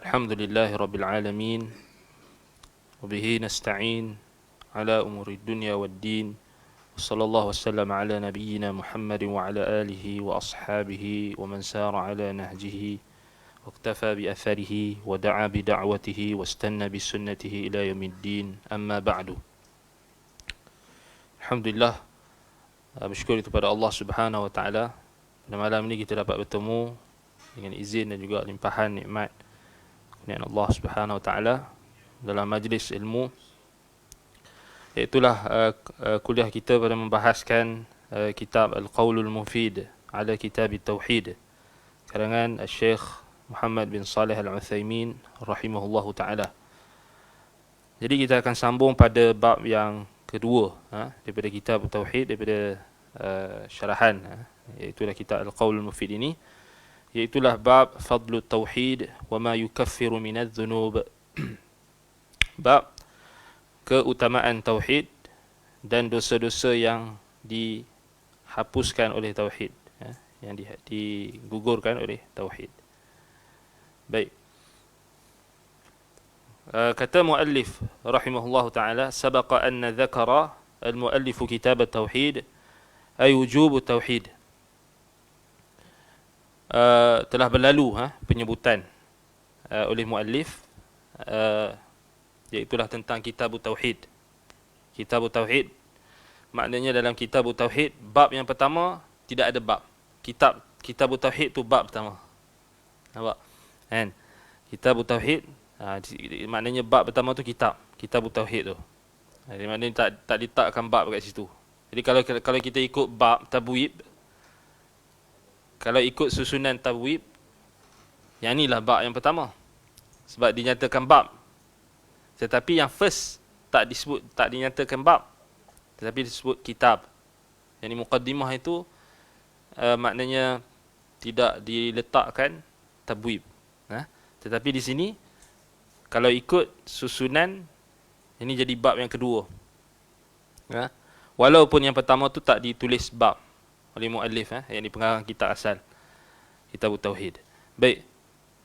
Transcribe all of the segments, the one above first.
الحمد لله رب العالمين وبه نستعين على أمور الدنيا والدين وصلى الله وسلم على نبينا محمد وعلى آله وأصحابه ومن سار على نهجه واقتفى بأثره ودعا بدعوته واستنى بسنته إلى يوم الدين أما بعد. Alhamdulillah, bersyukur kepada Allah Subhanahu wa taala. Pada malam ini kita dapat bertemu dengan izin dan juga limpahan nikmat dengan Allah Subhanahu wa taala dalam majlis ilmu. Iaitulah kuliah kita pada membahaskan kitab Al-Qaulul Mufid ala Kitab Tauhid karangan Syekh Muhammad bin Salih Al-Utsaimin rahimahullahu taala. Jadi kita akan sambung pada bab yang kedua daripada kitab Tauhid, daripada syarahan iaitulah kitab Al-Qaulul Mufid ini, iaitulah bab fadlu tauhid wa ma yukaffiru minadz dzunub. Bab keutamaan tauhid dan dosa-dosa yang dihapuskan oleh tauhid, yang digugurkan oleh tauhid. Baik. Kata muallif rahimahullahu taala, sabaqa anna dzakara al-muallif kitab at-tauhid ay wujub at-tauhid. Telah berlalu penyebutan oleh muallif iaitulah tentang kitab tauhid. Kitab tauhid maknanya dalam kitab tauhid bab yang pertama tidak ada bab. Kitab tauhid tu bab pertama. Nampak? Kan? Kitab tauhid maknanya bab pertama tu kitab tauhid tu. Jadi maknanya tak diletakkan bab kat situ. Jadi kalau kita ikut bab tabwib, kalau ikut susunan tabwib, yang inilah bab yang pertama. Sebab dinyatakan bab. Tetapi yang first tak dinyatakan bab, tetapi disebut kitab. Yang muqaddimah itu maknanya tidak diletakkan tabwib. Tetapi di sini kalau ikut susunan, ini jadi bab yang kedua. Walaupun yang pertama tu tak ditulis bab oleh muallif, yang di pengarang kitab asal, kitab tauhid. Baik.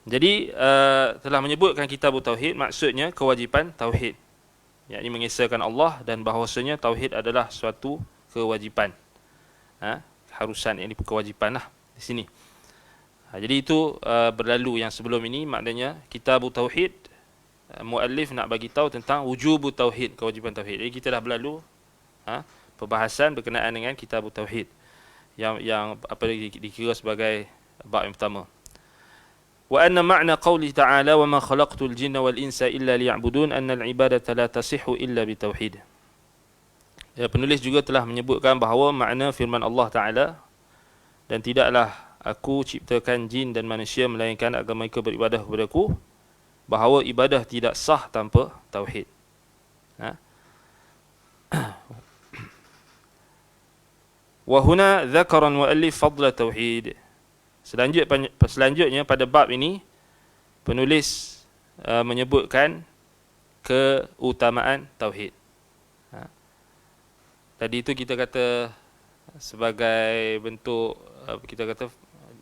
Jadi telah menyebutkan kitab tauhid maksudnya kewajipan tauhid, yakni mengesahkan Allah dan bahawasanya tauhid adalah suatu kewajipan. Harusan, ini kewajipan lah di sini. Jadi itu berlalu yang sebelum ini, maknanya kitab tauhid, muallif nak bagi tahu tentang wujub tauhid, kewajipan tauhid. Jadi kita dah berlalu perbahasan berkenaan dengan kitab tauhid yang apa dikira sebagai bab yang pertama. Wa anna ma'na qawli ta'ala wa ma khalaqtul jinna wal insa illa liya'budun anna al-ibadata la tasihhu illa bitauhid. Penulis juga telah menyebutkan bahawa makna firman Allah Ta'ala, dan tidaklah aku ciptakan jin dan manusia melainkan agar mereka beribadah kepadaku, bahawa ibadah tidak sah tanpa tauhid. Wa huna dzakara al-muallif fadla tauhid. Selanjutnya pada bab ini penulis menyebutkan keutamaan tauhid. Tadi itu kita kata sebagai bentuk kita kata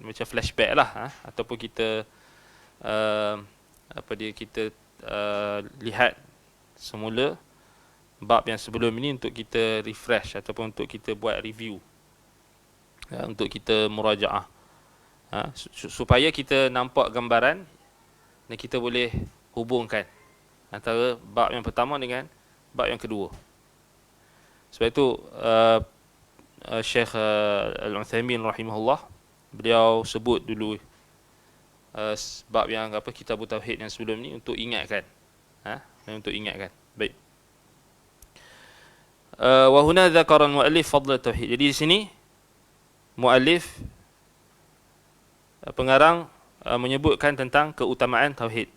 macam flashback lah, ataupun kita kita lihat semula bab yang sebelum ini untuk kita refresh ataupun untuk kita buat review, untuk kita murajaah, supaya kita nampak gambaran dan kita boleh hubungkan antara bab yang pertama dengan bab yang kedua. Sebab itu Syekh Al-Utsaimin rahimahullah, beliau sebut dulu bab yang kitab tauhid yang sebelum ni untuk ingatkan, untuk ingatkan. Baik. Wa huna dzakara al-muallif fadla tauhid. Jadi di sini muallif, pengarang, menyebutkan tentang keutamaan tauhid.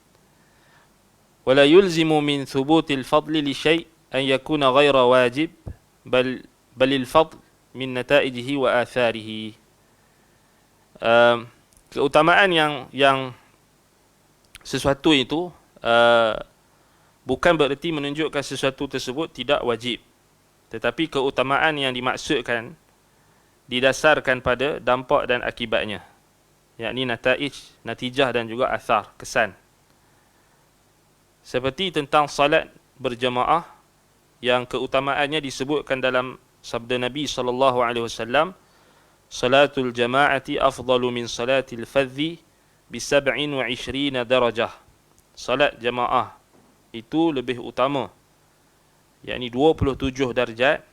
Wala yulzimu min thubutil fadli li syai' an yakuna ghaira wajib balil fadl min nataijihi wa atharihi. Keutamaan yang sesuatu itu bukan bererti menunjukkan sesuatu tersebut tidak wajib, tetapi keutamaan yang dimaksudkan didasarkan pada dampak dan akibatnya, yakni nataij, natijah dan juga athar, kesan. seperti tentang salat berjemaah yang keutamaannya disebutkan dalam sabda Nabi sallallahu alaihi wasallam, salatul jama'ati afdalu min salatil fadhi bi 27 darajah. Salat jemaah itu lebih utama, yakni 27 darjat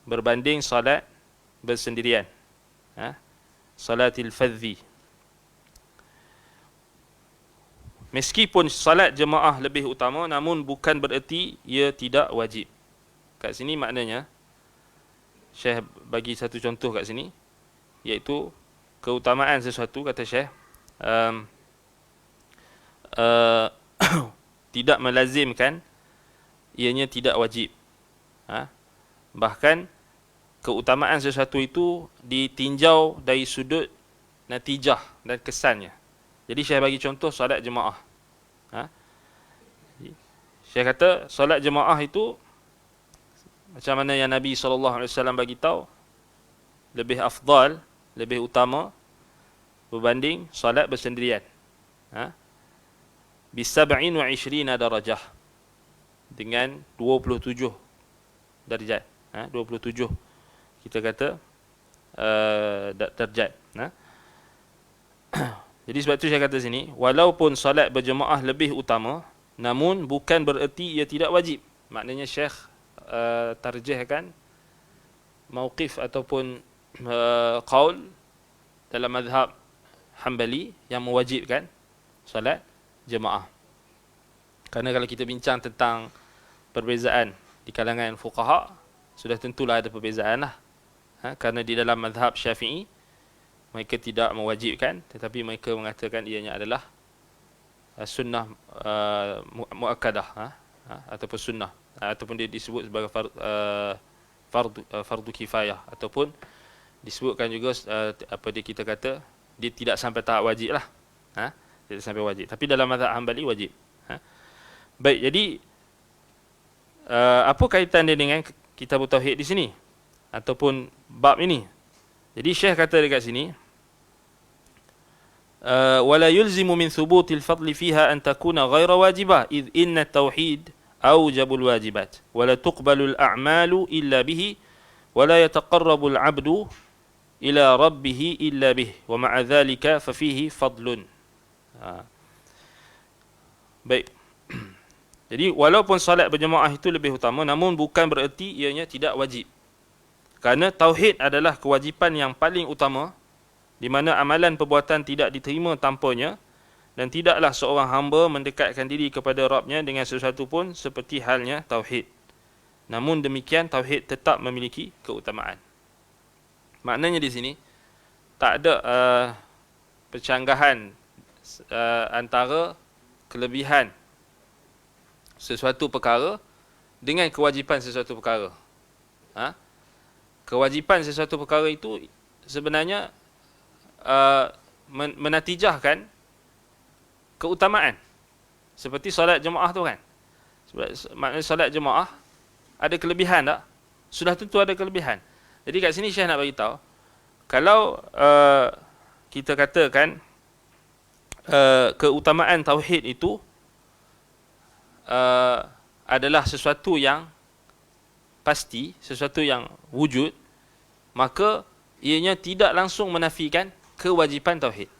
berbanding salat bersendirian. Salatil fadhi. Meskipun salat jemaah lebih utama, namun bukan bererti ia tidak wajib. Kat sini maknanya, Syekh bagi satu contoh kat sini, iaitu keutamaan sesuatu, kata Syekh, tidak melazimkan ianya tidak wajib. Bahkan keutamaan sesuatu itu ditinjau dari sudut natijah dan kesannya. Jadi Syekh bagi contoh solat jemaah. Syekh kata solat jemaah itu macam mana yang Nabi SAW bagi tahu, lebih afdal, lebih utama berbanding solat bersendirian. Bi 27 darajah, dengan 27 darjat. 27 kita kata darjat. Jadi sebab tu saya kata sini, walaupun solat berjemaah lebih utama, namun bukan bererti ia tidak wajib. Maknanya Syekh tarjihkan mauqif ataupun qaul dalam mazhab Hanbali yang mewajibkan solat jemaah. Kerana kalau kita bincang tentang perbezaan di kalangan fuqaha, sudah tentulah ada perbezaan lah. Kerana di dalam mazhab Syafi'i, mereka tidak mewajibkan, tetapi mereka mengatakan ianya adalah sunnah muakkadah, ataupun sunnah, ataupun dia disebut sebagai fardu kifayah, ataupun disebutkan juga apa dia kita kata dia tidak sampai tahap wajib lah, tidak sampai wajib. Tapi dalam mazhab Hanbali wajib. Baik, jadi apa kaitan dia dengan kitab tauhid di sini ataupun bab ini? Jadi Syekh kata dekat sini, ولا يلزم من ثبوت الفضل فيها أن تكون غير واجبة إذ إن التوحيد أوجب الواجبات ولا تقبل الأعمال إلا به ولا يتقرب العبد إلى ربه إلا به ومع ذلك ففيه فضل. Baik. Jadi walaupun salat berjemaah itu lebih utama, namun bukan bererti ianya tidak wajib. Kerana tauhid adalah kewajipan yang paling utama, di mana amalan perbuatan tidak diterima tanpanya, dan tidaklah seorang hamba mendekatkan diri kepada Rabbnya dengan sesuatu pun seperti halnya tauhid. Namun demikian, tauhid tetap memiliki keutamaan. Maknanya di sini tak ada percanggahan antara kelebihan sesuatu perkara dengan kewajipan sesuatu perkara. Kewajipan sesuatu perkara itu sebenarnya menatijahkan keutamaan. Seperti solat jemaah tu kan. Maknanya solat jemaah ada kelebihan tak? Sudah tentu ada kelebihan. Jadi kat sini Syekh nak bagi tahu, kalau kita katakan keutamaan tauhid itu adalah sesuatu yang pasti, sesuatu yang wujud, maka ianya tidak langsung menafikan kewajipan tauhid.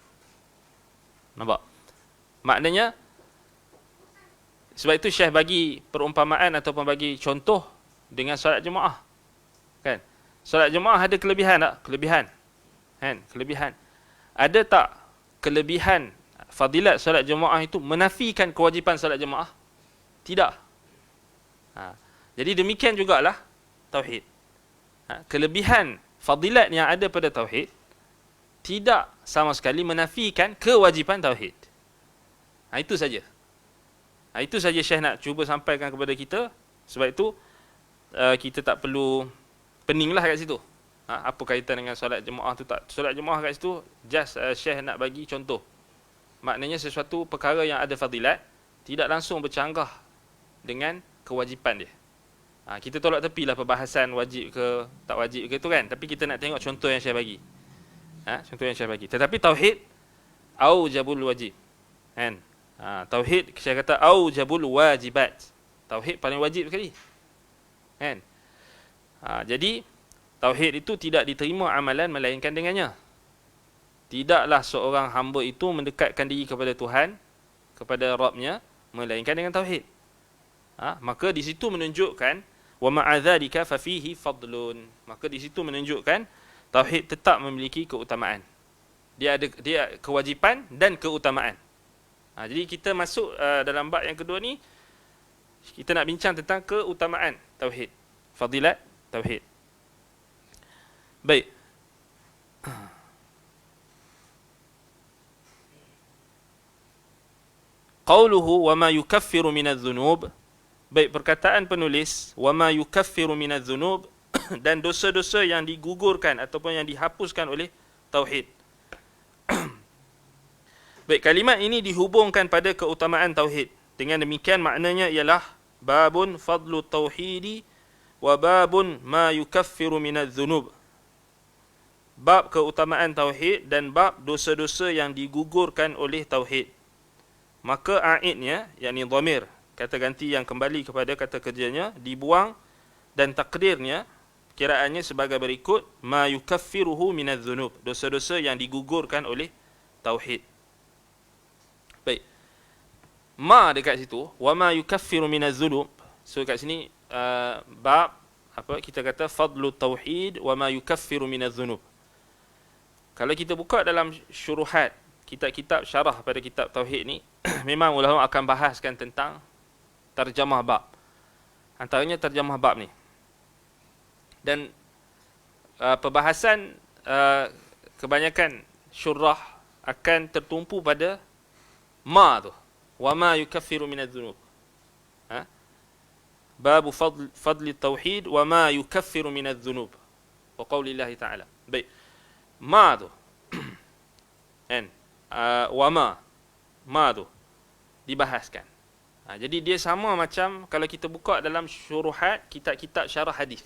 Nampak? Maknanya, sebab itu Syekh bagi perumpamaan ataupun bagi contoh dengan solat jemaah. Kan? Solat jemaah ada kelebihan tak? Kelebihan. Kan? Kelebihan. Ada tak kelebihan fadilat solat jemaah itu menafikan kewajipan solat jemaah? Tidak. Jadi demikian jugalah tauhid. Kelebihan fadilat yang ada pada tauhid tidak sama sekali menafikan kewajipan tauhid. Itu saja. Itu saja Syekh nak cuba sampaikan kepada kita. Sebab itu kita tak perlu peninglah kat situ. Apa kaitan dengan solat jemaah tu tak? Solat jemaah kat situ just Syekh nak bagi contoh. Maknanya sesuatu perkara yang ada fadilat tidak langsung bercanggah dengan kewajipan dia. Kita tolak tepilah perbahasan wajib ke tak wajib ke tu kan. Tapi kita nak tengok contoh yang Syekh bagi. Contoh yang Syekh bagi. Tetapi tauhid aujabul wajib. Kan? Tauhid saya kata aujabul wajibat. Tauhid paling wajib sekali. Kan? Jadi tauhid itu tidak diterima amalan melainkan dengannya. Tidaklah seorang hamba itu mendekatkan diri kepada Tuhan, kepada Rabbnya, melainkan dengan tauhid. Maka di situ menunjukkan wa ma'adzalika fa fihi fadlun. Maka di situ menunjukkan tauhid tetap memiliki keutamaan. Dia ada kewajipan dan keutamaan. Jadi kita masuk dalam bab yang kedua ni, kita nak bincang tentang keutamaan tauhid, fadilat tauhid. Baik. Qauluhu wa ma yukaffiru minadz-dzunub. Baik, perkataan penulis wa ma yukaffiru minadz-dzunub dan dosa-dosa yang digugurkan ataupun yang dihapuskan oleh tauhid. Baik, kalimat ini dihubungkan pada keutamaan tauhid. Dengan demikian maknanya ialah babun fadlu tauhidi wa babun ma yukaffiru minadz-dzunub. Bab keutamaan tauhid dan bab dosa-dosa yang digugurkan oleh tauhid. Maka aidnya, yakni dhamir, kata ganti yang kembali kepada kata kerjanya, dibuang dan takdirnya, kiraannya sebagai berikut, ma yukaffiruhu minadz-dzunub, dosa-dosa yang digugurkan oleh tauhid. Baik. Ma dekat situ, wa ma yukaffiru minadz-dzunub. So kat sini bab apa kita kata fadlu tauhid wa ma yukaffiru minadz-dzunub. Kalau kita buka dalam syuruhat, kitab-kitab syarah pada kitab tauhid ni, memang ulama akan bahaskan tentang terjemah bab. Antaranya terjemah bab ni. Dan perbahasan kebanyakan syurah akan tertumpu pada ma tu. Wa ma yukaffiru minadz-dzunub. Bab fadli tauhid wa ma yukaffiru minadz-dzunub. Wa qaulillahi ta'ala. Baik. Ma tu. Kan? Wa ma tu dibahaskan. Jadi dia sama macam kalau kita buka dalam syuruhat kitab-kitab syarah hadis.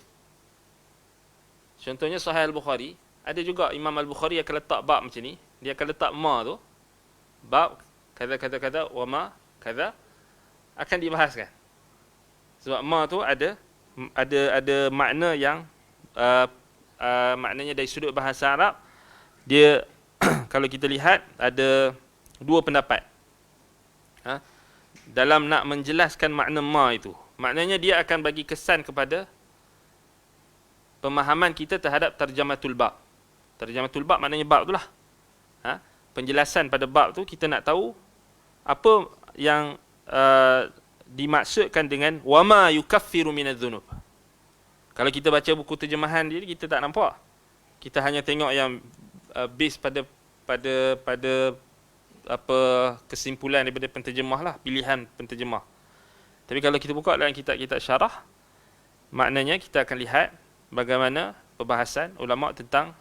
Contohnya Sahih Al-Bukhari, ada juga Imam Al-Bukhari akan letak bab macam ni, dia akan letak ma tu, bab kata-kata wa ma kaza akan dibahaskan. Sebab ma tu ada makna yang maknanya dari sudut bahasa Arab, dia kalau kita lihat ada dua pendapat. Dalam nak menjelaskan makna ma itu. Maknanya dia akan bagi kesan kepada pemahaman kita terhadap terjematul bab. Terjematul bab maknanya bab itulah. Penjelasan pada bab tu kita nak tahu apa yang dimaksudkan dengan wa ma yukaffiru minadz-dzunub. Kalau kita baca buku terjemahan dia, kita tak nampak. Kita hanya tengok yang base pada apa kesimpulan daripada penterjemah lah, pilihan penterjemah. Tapi kalau kita buka dalam kitab-kitab syarah, maknanya kita akan lihat bagaimana perbahasan ulama tentang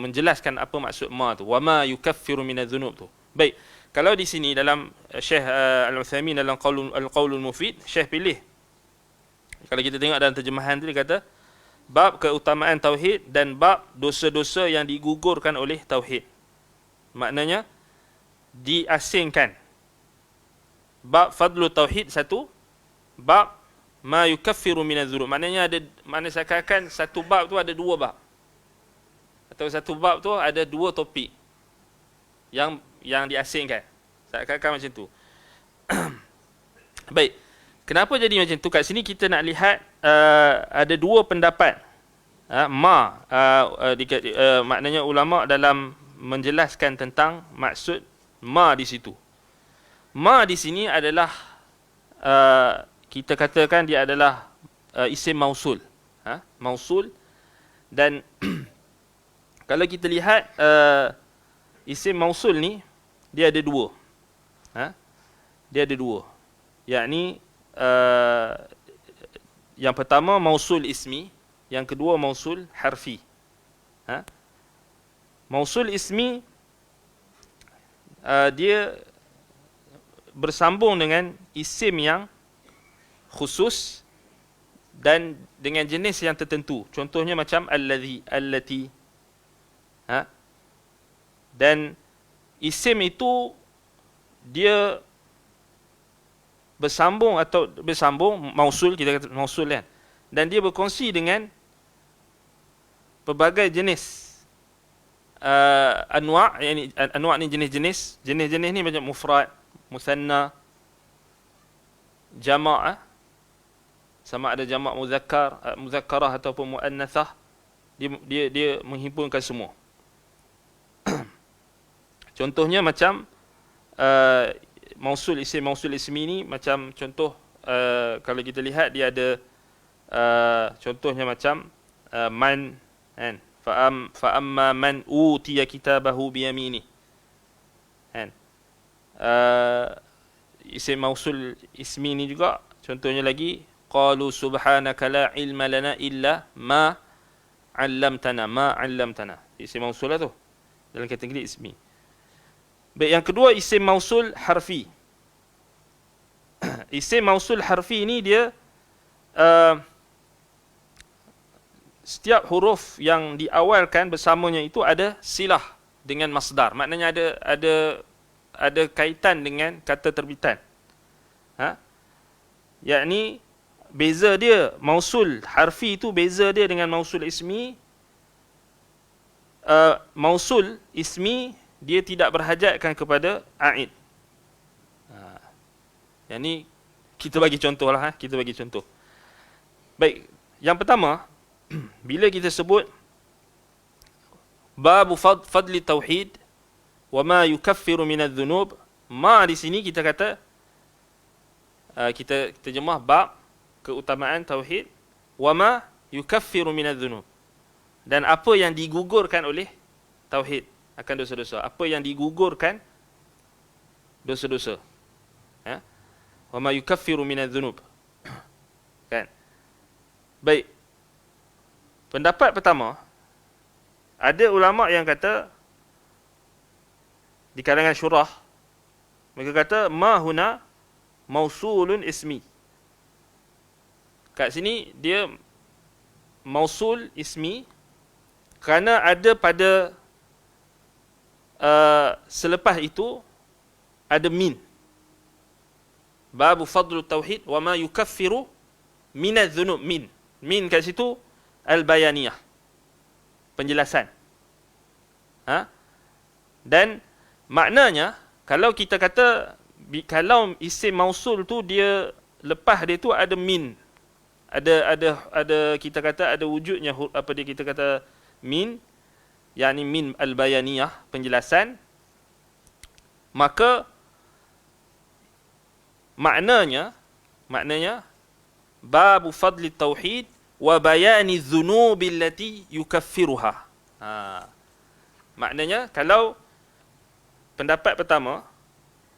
menjelaskan apa maksud ma tu, wa ma yukaffiru minadz-dzunub tu. Baik, kalau di sini dalam Syekh Al-Utsaimin dalam Al-Qaulul Mufid, Syekh pilih, kalau kita tengok dalam terjemahan tu dia kata bab keutamaan tauhid dan bab dosa-dosa yang digugurkan oleh tauhid. Maknanya diasingkan. Bab fadlu tauhid satu, bab ma yukaffiru minadz-dzunub. Maknanya seakan-akan satu bab tu ada dua bab. Atau satu bab tu ada dua topik yang diasingkan. Seakan-akan macam tu. Baik. Kenapa jadi macam tu? Kat sini kita nak lihat ada dua pendapat. Maknanya ulama dalam menjelaskan tentang maksud ma di situ. Ma di sini adalah kita katakan dia adalah isim mausul. Mausul. Dan kalau kita lihat isim mausul ni dia ada dua. Dia ada dua. Yakni yang pertama mausul ismi, yang kedua mausul harfi. Mausul ismi dia bersambung dengan isim yang khusus dan dengan jenis yang tertentu. Contohnya macam allazi, allati. Dan isim itu dia bersambung atau mausul, kita kata mausul kan, dan dia berkongsi dengan pelbagai jenis anwa', anwa' ni jenis-jenis ni macam mufrad, musanna, jama', sama ada jama' muzakkarah ataupun muannatsah, dia menghimpunkan semua. Contohnya macam mausul ismi ni, macam contoh kalau kita lihat dia ada contohnya macam man kan, fa amma man utiya kitabahu biyamini kan. Isim mausul ismi ni juga contohnya lagi, qalu subhanaka la ilma lana illa ma 'allamtana, isim mausul lah tu dalam kategori ismi. Baik, yang kedua isim mausul harfi. Isim mausul harfi ni dia setiap huruf yang diawalkan bersamanya itu ada silah dengan masdar. Maknanya ada kaitan dengan kata terbitan. Yakni beza dia, mausul harfi itu beza dia dengan mausul ismi. Mausul ismi dia tidak berhajatkan kepada a'id. Yang ni kita bagi contoh lah. Kita bagi contoh. Baik, yang pertama, bila kita sebut bab fadli tauhid wa ma yukaffiru minadz dzunub, ma di sini kita kata kita terjemah bab keutamaan tauhid, wa ma yukaffiru minadz dzunub, dan apa yang digugurkan oleh tauhid akan dosa-dosa, apa yang digugurkan dosa-dosa. Wa ma yukaffiru minadz dzunub. Kan? Baik. Pendapat pertama, ada ulama yang kata di kalangan syurah, mereka kata ma huna mausulun ismi. Kat sini dia mausul ismi kerana ada pada selepas itu ada min. Babu fadlu tauhid wa ma yukaffiru minadz dzunub, min kat situ al-bayaniyah, penjelasan. Dan maknanya kalau kita kata, kalau isim mausul tu dia lepas dia tu ada min, ada kita kata ada wujudnya apa dia kita kata min, yakni min al-bayaniyah, penjelasan, maka maknanya babu fadli tauhid wa bayani dzunubi allati yukaffiruha. Maknanya kalau pendapat pertama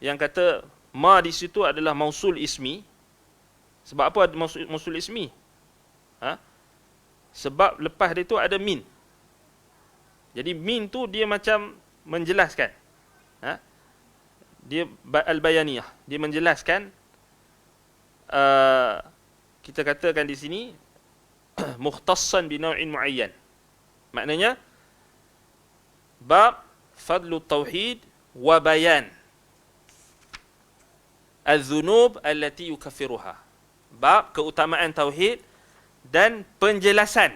yang kata ma di situ adalah mausul ismi. Sebab apa ada mausul ismi? Sebab lepas dia tu ada min. Jadi min tu dia macam menjelaskan. Dia al-bayaniyah, dia menjelaskan, kita katakan di sini mukhtassan bi naw'in muayyan. Maknanya bab fadlu tauhid wa bayan az-dzunub allati yukaffiruha. Bab keutamaan tauhid dan penjelasan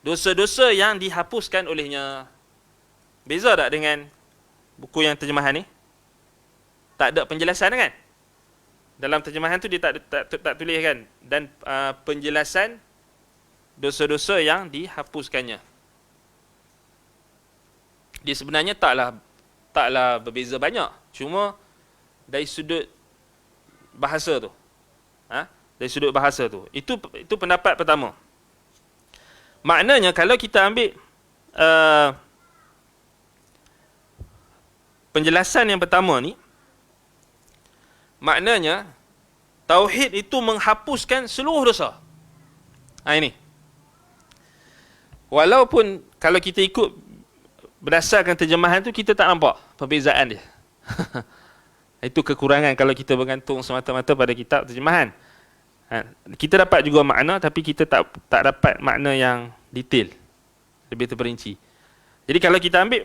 dosa-dosa yang dihapuskan olehnya. Beza tak dengan buku yang terjemahan ni? Tak ada penjelasan kan? Dalam terjemahan tu dia tak tulis kan, dan penjelasan dosa-dosa yang dihapuskannya. Dia sebenarnya taklah berbeza banyak, cuma dari sudut bahasa tu. Dari sudut bahasa tu. Itu pendapat pertama. Maknanya kalau kita ambil penjelasan yang pertama ni, maknanya tauhid itu menghapuskan seluruh dosa. Ini. Walaupun kalau kita ikut berdasarkan terjemahan tu, kita tak nampak perbezaan dia. Itu kekurangan kalau kita bergantung semata-mata pada kitab terjemahan. Kita dapat juga makna, tapi kita tak dapat makna yang detail, lebih terperinci. Jadi kalau kita ambil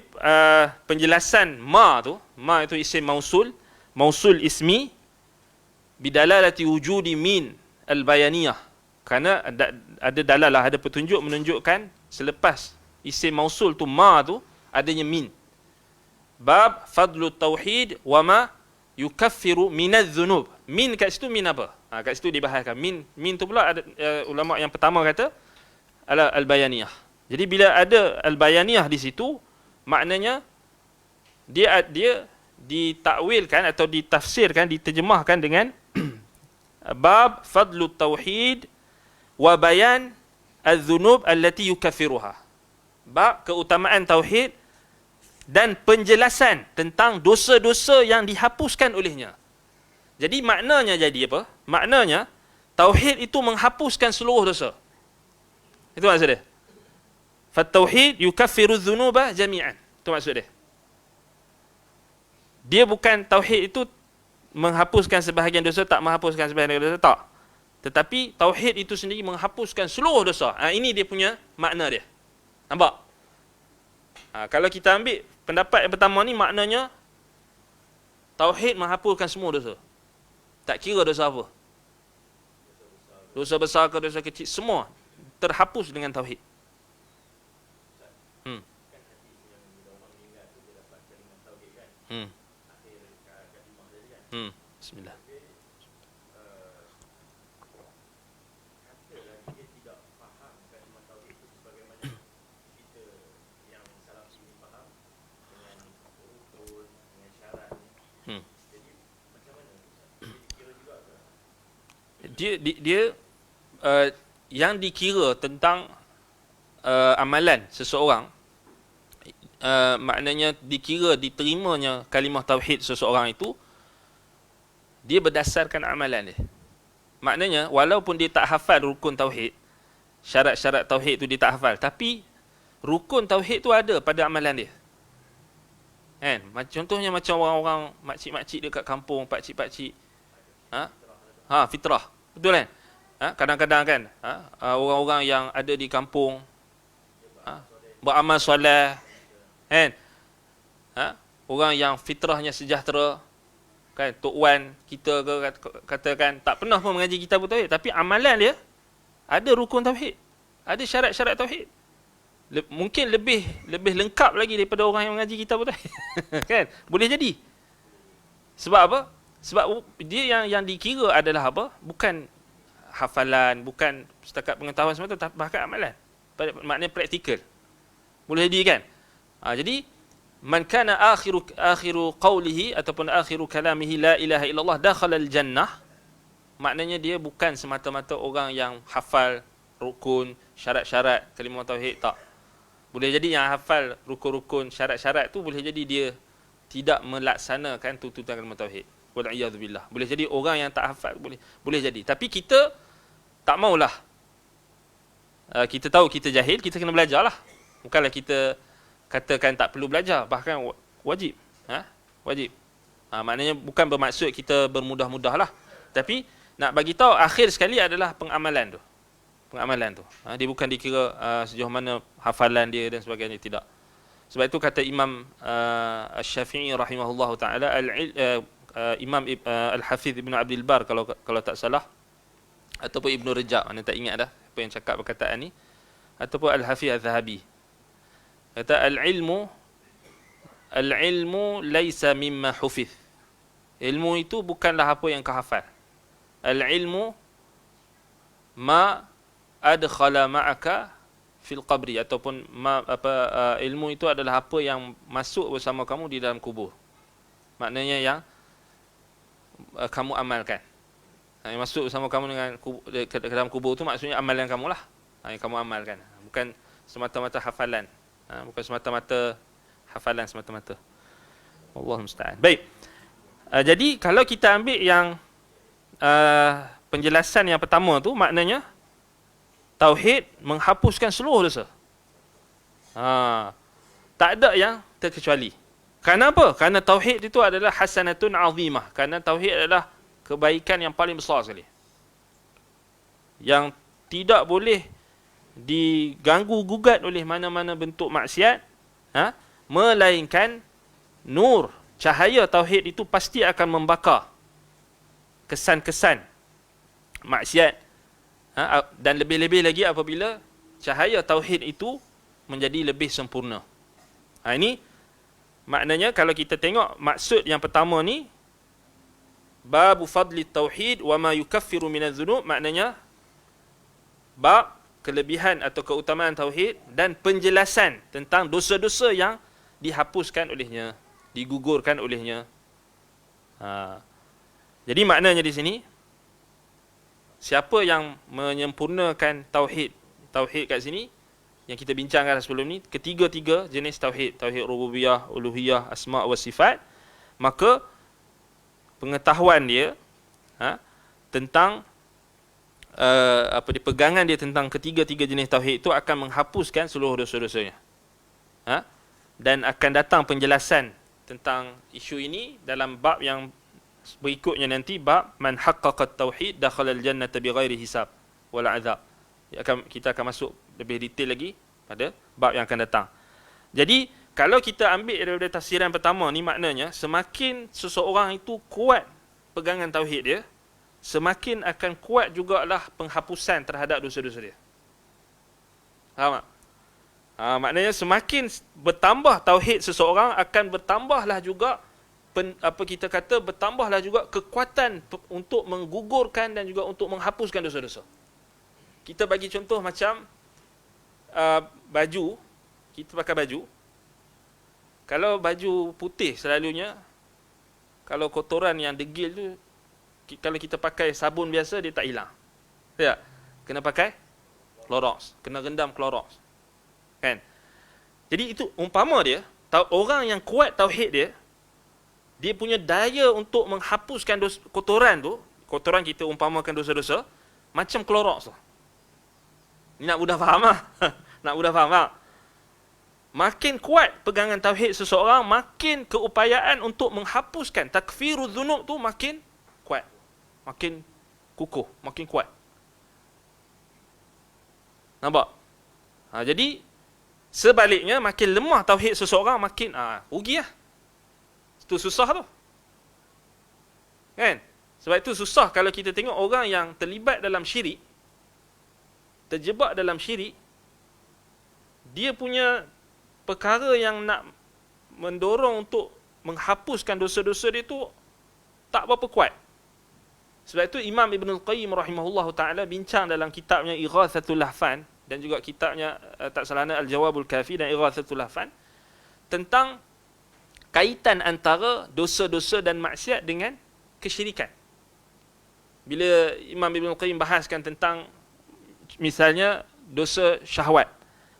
penjelasan ma itu isim mausul, mausul ismi bidalalati wujudi min al-bayaniyah. Kerana ada dalalah, ada petunjuk menunjukkan selepas isim mausul tu ma tu adanya min. Bab fadlu tauhid wa ma yukaffiru minadz dzunub. Min kat situ min apa? Kat situ dibahaskan. Min tu pula ada ulama yang pertama kata al-bayaniyah. Jadi bila ada al-bayaniyah di situ, maknanya dia ditakwilkan atau ditafsirkan, diterjemahkan dengan bab fadlu tauhid wa bayan az-dzunub allati yukaffiruha. Bab keutamaan tauhid dan penjelasan tentang dosa-dosa yang dihapuskan olehnya. Jadi maknanya jadi apa? Maknanya tauhid itu menghapuskan seluruh dosa. Itu maksud dia. Fat-tauhid yukaffiru dzunuba jami'an. Itu maksud dia. Dia bukan tauhid itu menghapuskan sebahagian dosa, tak menghapuskan sebahagian dosa, tak. Tetapi tauhid itu sendiri menghapuskan seluruh dosa. Ini dia punya makna dia. Nampak? Kalau kita ambil pendapat yang pertama ni, maknanya tauhid menghapuskan semua dosa. Tak kira dosa apa. Dosa besar ke dosa kecil, semua terhapus dengan tauhid. Bismillah. Dia yang dikira tentang amalan seseorang, maknanya dikira diterimanya kalimah tauhid seseorang itu, dia berdasarkan amalan dia. Maknanya walaupun dia tak hafal rukun tauhid, syarat-syarat tauhid tu dia tak hafal, tapi rukun tauhid tu ada pada amalan dia. Kan? Contohnya macam orang-orang makcik-makcik dekat kampung, pakcik-pakcik, fitrah. Betul kan? Kadang-kadang kan, orang-orang yang ada di kampung beramal soleh, kan? Orang yang fitrahnya sejahtera, kan? Tok Wan kita ke katakan tak pernah pun mengaji kitab tauhid, tapi amalan dia ada rukun tauhid, ada syarat-syarat tauhid. Mungkin lebih lengkap lagi daripada orang yang mengaji kitab tauhid. Kan? Boleh jadi. Sebab apa? Sebab dia yang dikira adalah apa? Bukan hafalan, bukan setakat pengetahuan semata, tapi bahkan amalan. Maknanya praktikal. Boleh jadi kan? Jadi man kana akhiru qawlihi ataupun akhiru kalamihi la ilaha illallah dakhala al-jannah, maknanya dia bukan semata-mata orang yang hafal rukun, syarat-syarat kalimah tauhid, tak. Boleh jadi yang hafal rukun-rukun, syarat-syarat tu boleh jadi dia tidak melaksanakan tuntutan kalimah tauhid. Wal'iyadzubillah. Boleh jadi orang yang tak hafal, boleh jadi. Tapi kita tak maulah. Kita tahu kita jahil, kita kena belajar lah. Bukanlah kita katakan tak perlu belajar, bahkan wajib. Wajib. Maknanya bukan bermaksud kita bermudah-mudah lah. Tapi nak bagi tahu akhir sekali adalah pengamalan tu. Pengamalan tu. Dia bukan dikira sejauh mana hafalan dia dan sebagainya, tidak. Sebab itu kata Imam Syafi'i rahimahullah ta'ala, Imam Al-Hafiz Ibn Abdul Bar kalau tak salah, ataupun Ibn Rajab, mana tak ingat dah apa yang cakap perkataan ni, ataupun Al-Hafiz Al-Zahabi, kata al-ilmu laisa mimma hufiz. Ilmu itu bukanlah apa yang kau hafal. Al-ilmu ma adkhala ma'aka fil qabri, ataupun ilmu itu adalah apa yang masuk bersama kamu di dalam kubur. Maknanya yang kamu amalkan. Yang masuk bersama kamu dengan ke dalam kubur itu maksudnya amalan kamu lah. Yang kamu amalkan. Bukan semata-mata hafalan. Bukan semata-mata hafalan semata-mata. Wallahu musta'an. Baik. Jadi kalau kita ambil yang penjelasan yang pertama tu, maknanya tauhid menghapuskan seluruh dosa. Tak ada yang terkecuali. Kenapa? Kerana tauhid itu adalah hasanatun azimah. Kerana tauhid adalah kebaikan yang paling besar sekali, yang tidak boleh diganggu gugat oleh mana-mana bentuk maksiat, Melainkan nur, cahaya tauhid itu pasti akan membakar kesan-kesan maksiat. Dan lebih-lebih lagi apabila cahaya tauhid itu menjadi lebih sempurna. Ini maknanya kalau kita tengok maksud yang pertama ni, babu fadli tauhid wa ma yukaffiru minadz dzunub, maknanya bab kelebihan atau keutamaan tauhid dan penjelasan tentang dosa-dosa yang dihapuskan olehnya, digugurkan olehnya. Jadi maknanya di sini, siapa yang menyempurnakan tauhid kat sini yang kita bincangkan sebelum ni, ketiga-tiga jenis tauhid, tauhid rububiyah, uluhiyah, asma' wa sifat, maka pengetahuan dia tentang pegangan dia tentang ketiga-tiga jenis tauhid itu akan menghapuskan seluruh dosa-dosanya. Dan akan datang penjelasan tentang isu ini dalam bab yang berikutnya nanti, bab man haqqaqa tauhid dakhala al-jannata bighairi hisab wala azab. Kita akan masuk lebih detail lagi pada bab yang akan datang. Jadi kalau kita ambil daripada tafsiran pertama ni, maknanya semakin seseorang itu kuat pegangan tauhid dia, semakin akan kuat jugalah penghapusan terhadap dosa-dosa dia. Faham tak? Maknanya semakin bertambah tauhid seseorang, akan bertambahlah juga bertambahlah juga kekuatan untuk menggugurkan dan juga untuk menghapuskan dosa-dosa. Kita bagi contoh macam baju, kita pakai baju. Kalau baju putih selalunya, kalau kotoran yang degil tu, kalau kita pakai sabun biasa dia tak hilang. Ya, kena pakai Clorox, kena rendam Clorox. Kan? Jadi itu umpama dia, orang yang kuat tauhid dia, dia punya daya untuk menghapuskan kotoran tu, kotoran kita umpamakan dosa-dosa, macam Clorox tu. Ni nak mudah faham lah. Nak mudah faham tak? Makin kuat pegangan tauhid seseorang, makin keupayaan untuk menghapuskan takfirul dzunub tu makin kuat, makin kukuh, makin kuat. Nampak? Jadi sebaliknya, makin lemah tauhid seseorang, makin rugi lah. Itu susah tu. Kan? Sebab itu susah kalau kita tengok orang yang terlibat dalam syirik, terjebak dalam syirik, dia punya perkara yang nak mendorong untuk menghapuskan dosa-dosa dia tu tak berapa kuat. Sebab itu Imam Ibn Al-Qayyim rahimahullahu ta'ala bincang dalam kitabnya Ighathatul Lahfan, dan juga kitabnya tak salahnya Al-Jawabul Kafi dan Ighathatul Lahfan, tentang kaitan antara dosa-dosa dan maksiat dengan kesyirikan. Bila Imam Ibn Al-Qayyim bahaskan tentang misalnya dosa syahwat,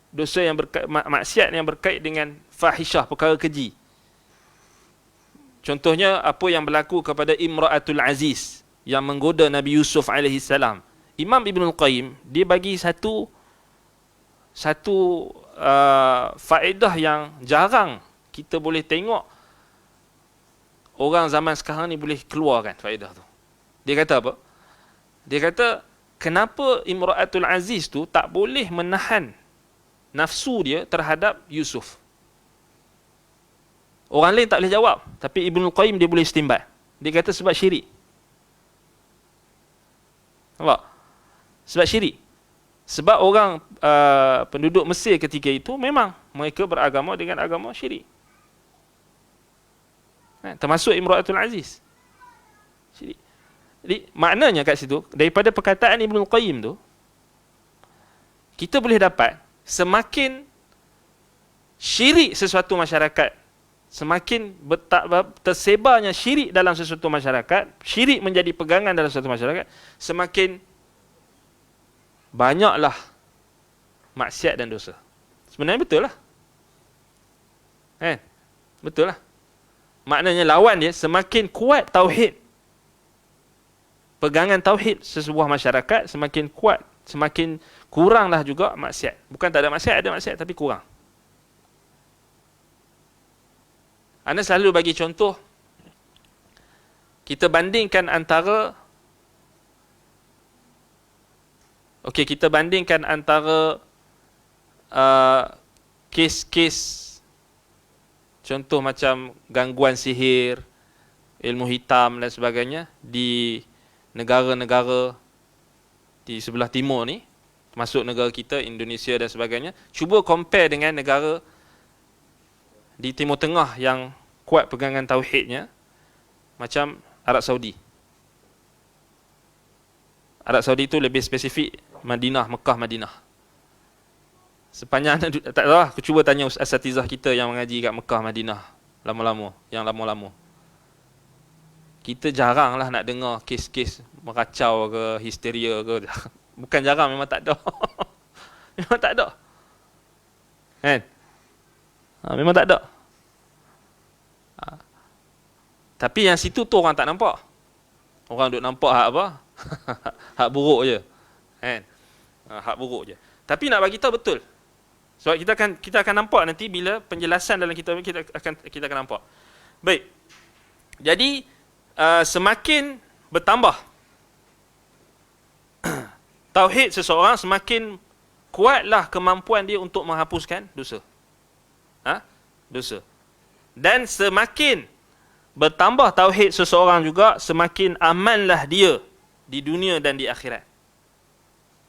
dosa yang maksiat yang berkait dengan fahishah, perkara keji. Contohnya apa yang berlaku kepada Imra'atul Aziz yang menggoda Nabi Yusuf alaihi salam. Imam Ibn Al-Qayyim dia bagi satu faedah yang jarang kita boleh tengok orang zaman sekarang ni boleh keluarkan faedah tu. Dia kata apa? Dia kata, kenapa Imra'atul Aziz tu tak boleh menahan nafsu dia terhadap Yusuf? Orang lain tak boleh jawab, tapi Ibn Qayyim dia boleh istinbat. Dia kata sebab syirik. Nampak? Sebab syirik. Sebab orang penduduk Mesir ketika itu memang mereka beragama dengan agama syirik. Termasuk Imra'atul Aziz. Syirik. Jadi maknanya kat situ, daripada perkataan Ibn Qayyim tu, kita boleh dapat semakin syirik sesuatu masyarakat, semakin tersebarnya syirik dalam sesuatu masyarakat, syirik menjadi pegangan dalam sesuatu masyarakat, semakin banyaklah maksiat dan dosa. Sebenarnya betul lah. Betul lah. Maknanya lawan dia, semakin kuat tauhid, pegangan tauhid sesebuah masyarakat, semakin kuat, semakin kuranglah juga maksiat. Bukan tak ada maksiat, ada maksiat tapi kurang. Anda selalu bagi contoh, kita bandingkan antara kes-kes Contoh macam gangguan sihir, ilmu hitam dan sebagainya di negara-negara di sebelah timur ni, termasuk negara kita, Indonesia dan sebagainya. Cuba compare dengan negara di Timur Tengah yang kuat pegangan tauhidnya, macam Arab Saudi. Arab Saudi itu lebih spesifik Madinah, Mekah, Madinah. Sepanjang tak tahu lah, aku cuba tanya asatizah kita yang mengaji kat Mekah, Madinah yang lama-lama. Kita jarang lah nak dengar kes-kes meracau ke, histeria ke. Bukan jarang, memang tak ada. Memang tak ada. Kan? Memang tak ada. Tapi yang situ tu orang tak nampak. Orang duk nampak hak apa? Hak buruk je. Kan? Hak buruk je. Tapi nak bagi tahu betul. Sebab kita akan nampak nanti bila penjelasan dalam kitab kita akan nampak. Baik. Jadi semakin bertambah tauhid seseorang, semakin kuatlah kemampuan dia untuk menghapuskan dosa. Dosa. Dan semakin bertambah tauhid seseorang juga, semakin amanlah dia di dunia dan di akhirat.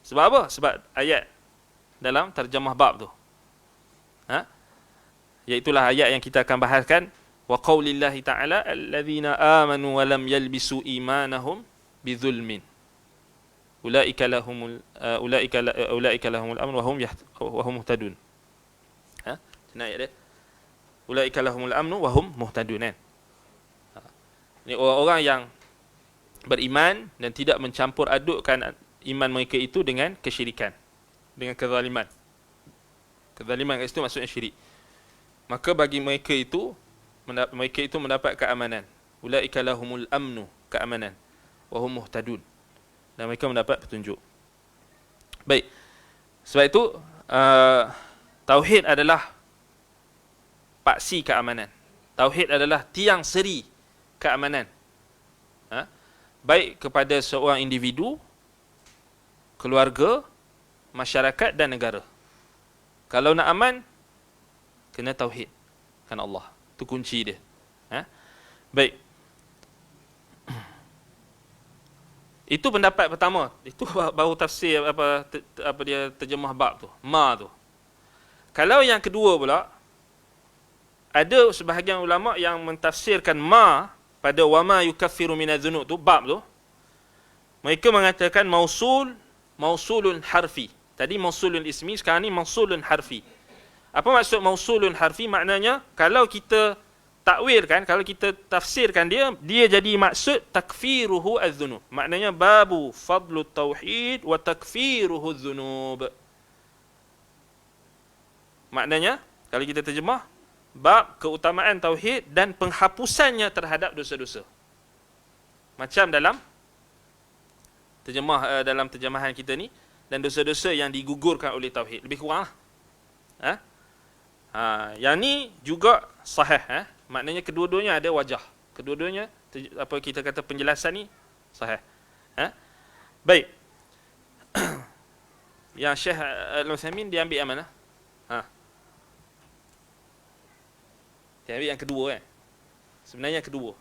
Sebab apa? Sebab ayat dalam terjemah bab tu. Iaitulah ayat yang kita akan bahaskan. Wa qaulillahi ta'ala allazina amanu wa lam yalbisu imanahum bidzulmin. Ulaika lahumul amn wa hum muhtadun. Ini ayat dia. Ulaika lahumul amn wa hum muhtadun. Ini orang-orang yang beriman dan tidak mencampur adukkan iman mereka itu dengan kesyirikan, dengan kezaliman. Kezaliman kat situ maksudnya syirik. Maka bagi mereka itu mendapat keamanan. Ulaika lahumul amnu, keamanan. Wa hum muhtadun. Dan mereka mendapat petunjuk. Baik. Sebab itu tauhid adalah paksi keamanan. Tauhid adalah tiang seri keamanan. Baik kepada seorang individu, keluarga, masyarakat dan negara. Kalau nak aman, kena tauhid kan Allah. Itu kunci dia. Baik. Itu pendapat pertama. Itu baru tafsir apa dia terjemah bab tu. Ma tu. Kalau yang kedua pula, ada sebahagian ulama yang mentafsirkan ma pada wama yukaffiru minadz-dzunub tu, bab tu. Mereka mengatakan mausulun harfi. Tadi mausulun ismi, sekarang ni mausulun harfi. Apa maksud mausulun harfi? Maknanya kalau kita takwilkan, kalau kita tafsirkan dia jadi maksud takfiruhu adz-dzunub. Maknanya babu fadlu tauhid wa takfiruhu adz-dzunub. Maknanya kalau kita terjemah, bab keutamaan tauhid dan penghapusannya terhadap dosa-dosa. Macam dalam terjemahan kita ni, dan dosa-dosa yang digugurkan oleh tauhid. Lebih kurang lah. Yang ni juga sahih. Maknanya kedua-duanya ada wajah. Kedua-duanya, apa kita kata penjelasan ni, sahih. Baik. Yang Syekh Al-Utsaimin dia ambil yang mana? Dia ambil yang kedua kan? Sebenarnya yang kedua.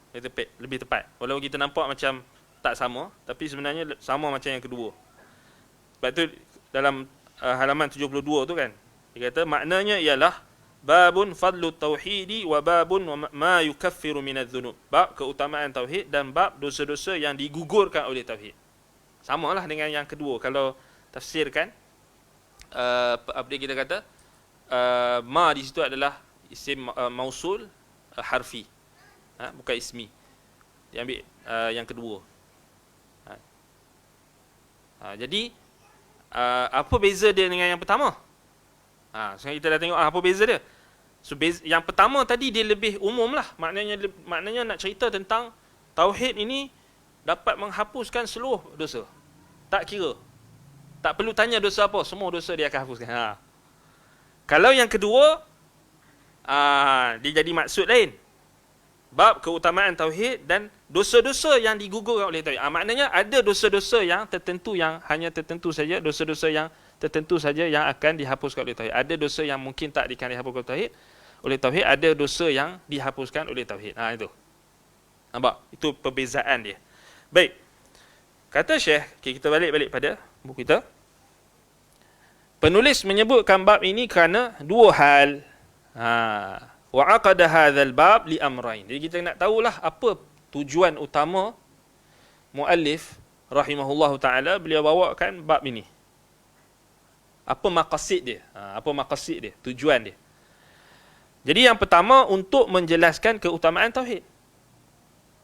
Lebih tepat. Walaupun kita nampak macam tak sama, tapi sebenarnya sama macam yang kedua. Sebab tu dalam halaman 72 tu kan, dia kata maknanya ialah babun fadlu tauhidi wa babun ma yukaffiru minadz-dzunub. Bab keutamaan tauhid dan bab dosa-dosa yang digugurkan oleh tauhid. Samalah dengan yang kedua. Kalau tafsirkan apa dia kita kata, ma di situ adalah isim mausul harfi. Bukan ismi. Dia ambil yang kedua. Jadi apa beza dia dengan yang pertama? Sekarang kita dah tengok apa beza dia. So yang pertama tadi dia lebih umum lah. Maknanya nak cerita tentang tauhid ini dapat menghapuskan seluruh dosa. Tak kira. Tak perlu tanya dosa apa, semua dosa dia akan hapuskan. Kalau yang kedua, dia jadi maksud lain. Bab keutamaan tauhid dan dosa-dosa yang digugurkan oleh tauhid. Maknanya ada dosa-dosa yang tertentu, yang hanya tertentu saja, dosa-dosa yang tertentu saja yang akan dihapuskan oleh tauhid. Ada dosa yang mungkin tak akan dihapuskan oleh tauhid. oleh tauhid, ada dosa yang dihapuskan oleh tauhid. Itu. Nampak? Itu perbezaan dia. Baik. Kata Syekh, kita balik pada buku kita. Penulis menyebutkan bab ini kerana dua hal. Wa aqada hadzal bab li amrayn. Jadi kita nak tahulah apa tujuan utama muallif rahimahullahu taala beliau bawakan bab ini. Apa maqasid dia? Tujuan dia. Jadi yang pertama untuk menjelaskan keutamaan tauhid.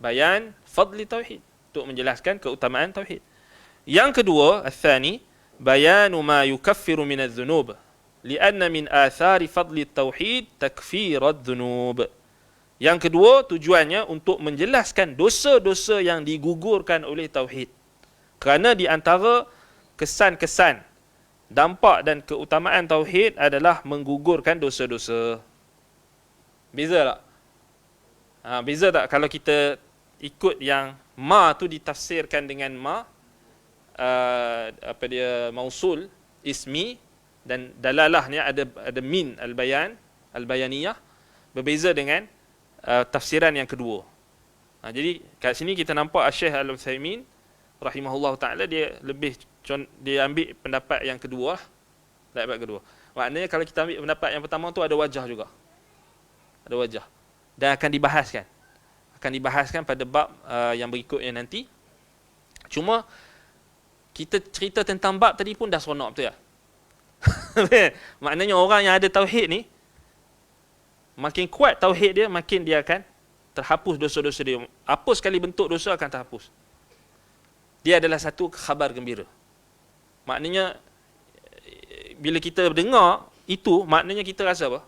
Bayan fadli tauhid, untuk menjelaskan keutamaan tauhid. Yang kedua, al-thani, bayanu ma yukaffiru min adh-dhunub. Lianna min athari fadli tauhid takfir adh-dhunub. Yang kedua, tujuannya untuk menjelaskan dosa-dosa yang digugurkan oleh tauhid. Kerana di antara kesan-kesan, dampak dan keutamaan tauhid adalah menggugurkan dosa-dosa. Beza tak? Beza tak kalau kita ikut yang ma tu ditafsirkan dengan ma, mausul, ismi, dan dalalahnya ada min al-bayaniyah, berbeza dengan tafsiran yang kedua. Jadi kat sini kita nampak Syekh Al-Utsaimin rahimahullah taala dia ambil pendapat yang kedua. Maknanya kalau kita ambil pendapat yang pertama tu ada wajah juga. Ada wajah. Dan akan dibahaskan pada bab yang berikutnya nanti. Cuma kita cerita tentang bab tadi pun dah seronok, betul tak? Maknanya orang yang ada tauhid ni, makin kuat tauhid dia, makin dia akan terhapus dosa-dosa dia. Apa sekali bentuk dosa akan terhapus. Dia adalah satu khabar gembira. Maknanya bila kita dengar itu, maknanya kita rasa apa?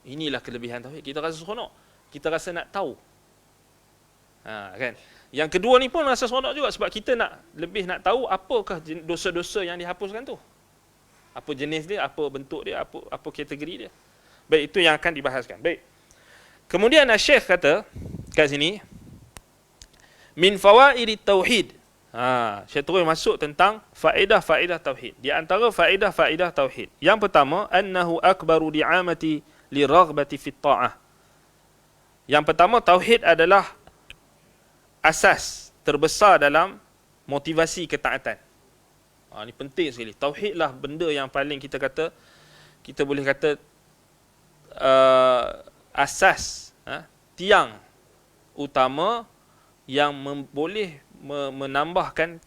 Inilah kelebihan tauhid. Kita rasa seronok. Kita rasa nak tahu. Kan? Yang kedua ni pun rasa seronok juga sebab kita lebih nak tahu apakah dosa-dosa yang dihapuskan tu. Apa jenis dia, apa bentuk dia, apa kategori dia. Baik, itu yang akan dibahaskan. Baik. Kemudian Syekh kata kat sini, min fawaidi tauhid. Syekh terus masuk tentang faedah-faedah tauhid. Di antara faedah-faedah tauhid, yang pertama, annahu akbaru di'amati liraghbati fit ta'ah. Yang pertama, tauhid adalah asas terbesar dalam motivasi ketaatan. Ini penting sekali. Tauhid lah benda yang paling kita boleh kata asas, tiang utama yang boleh menambahkan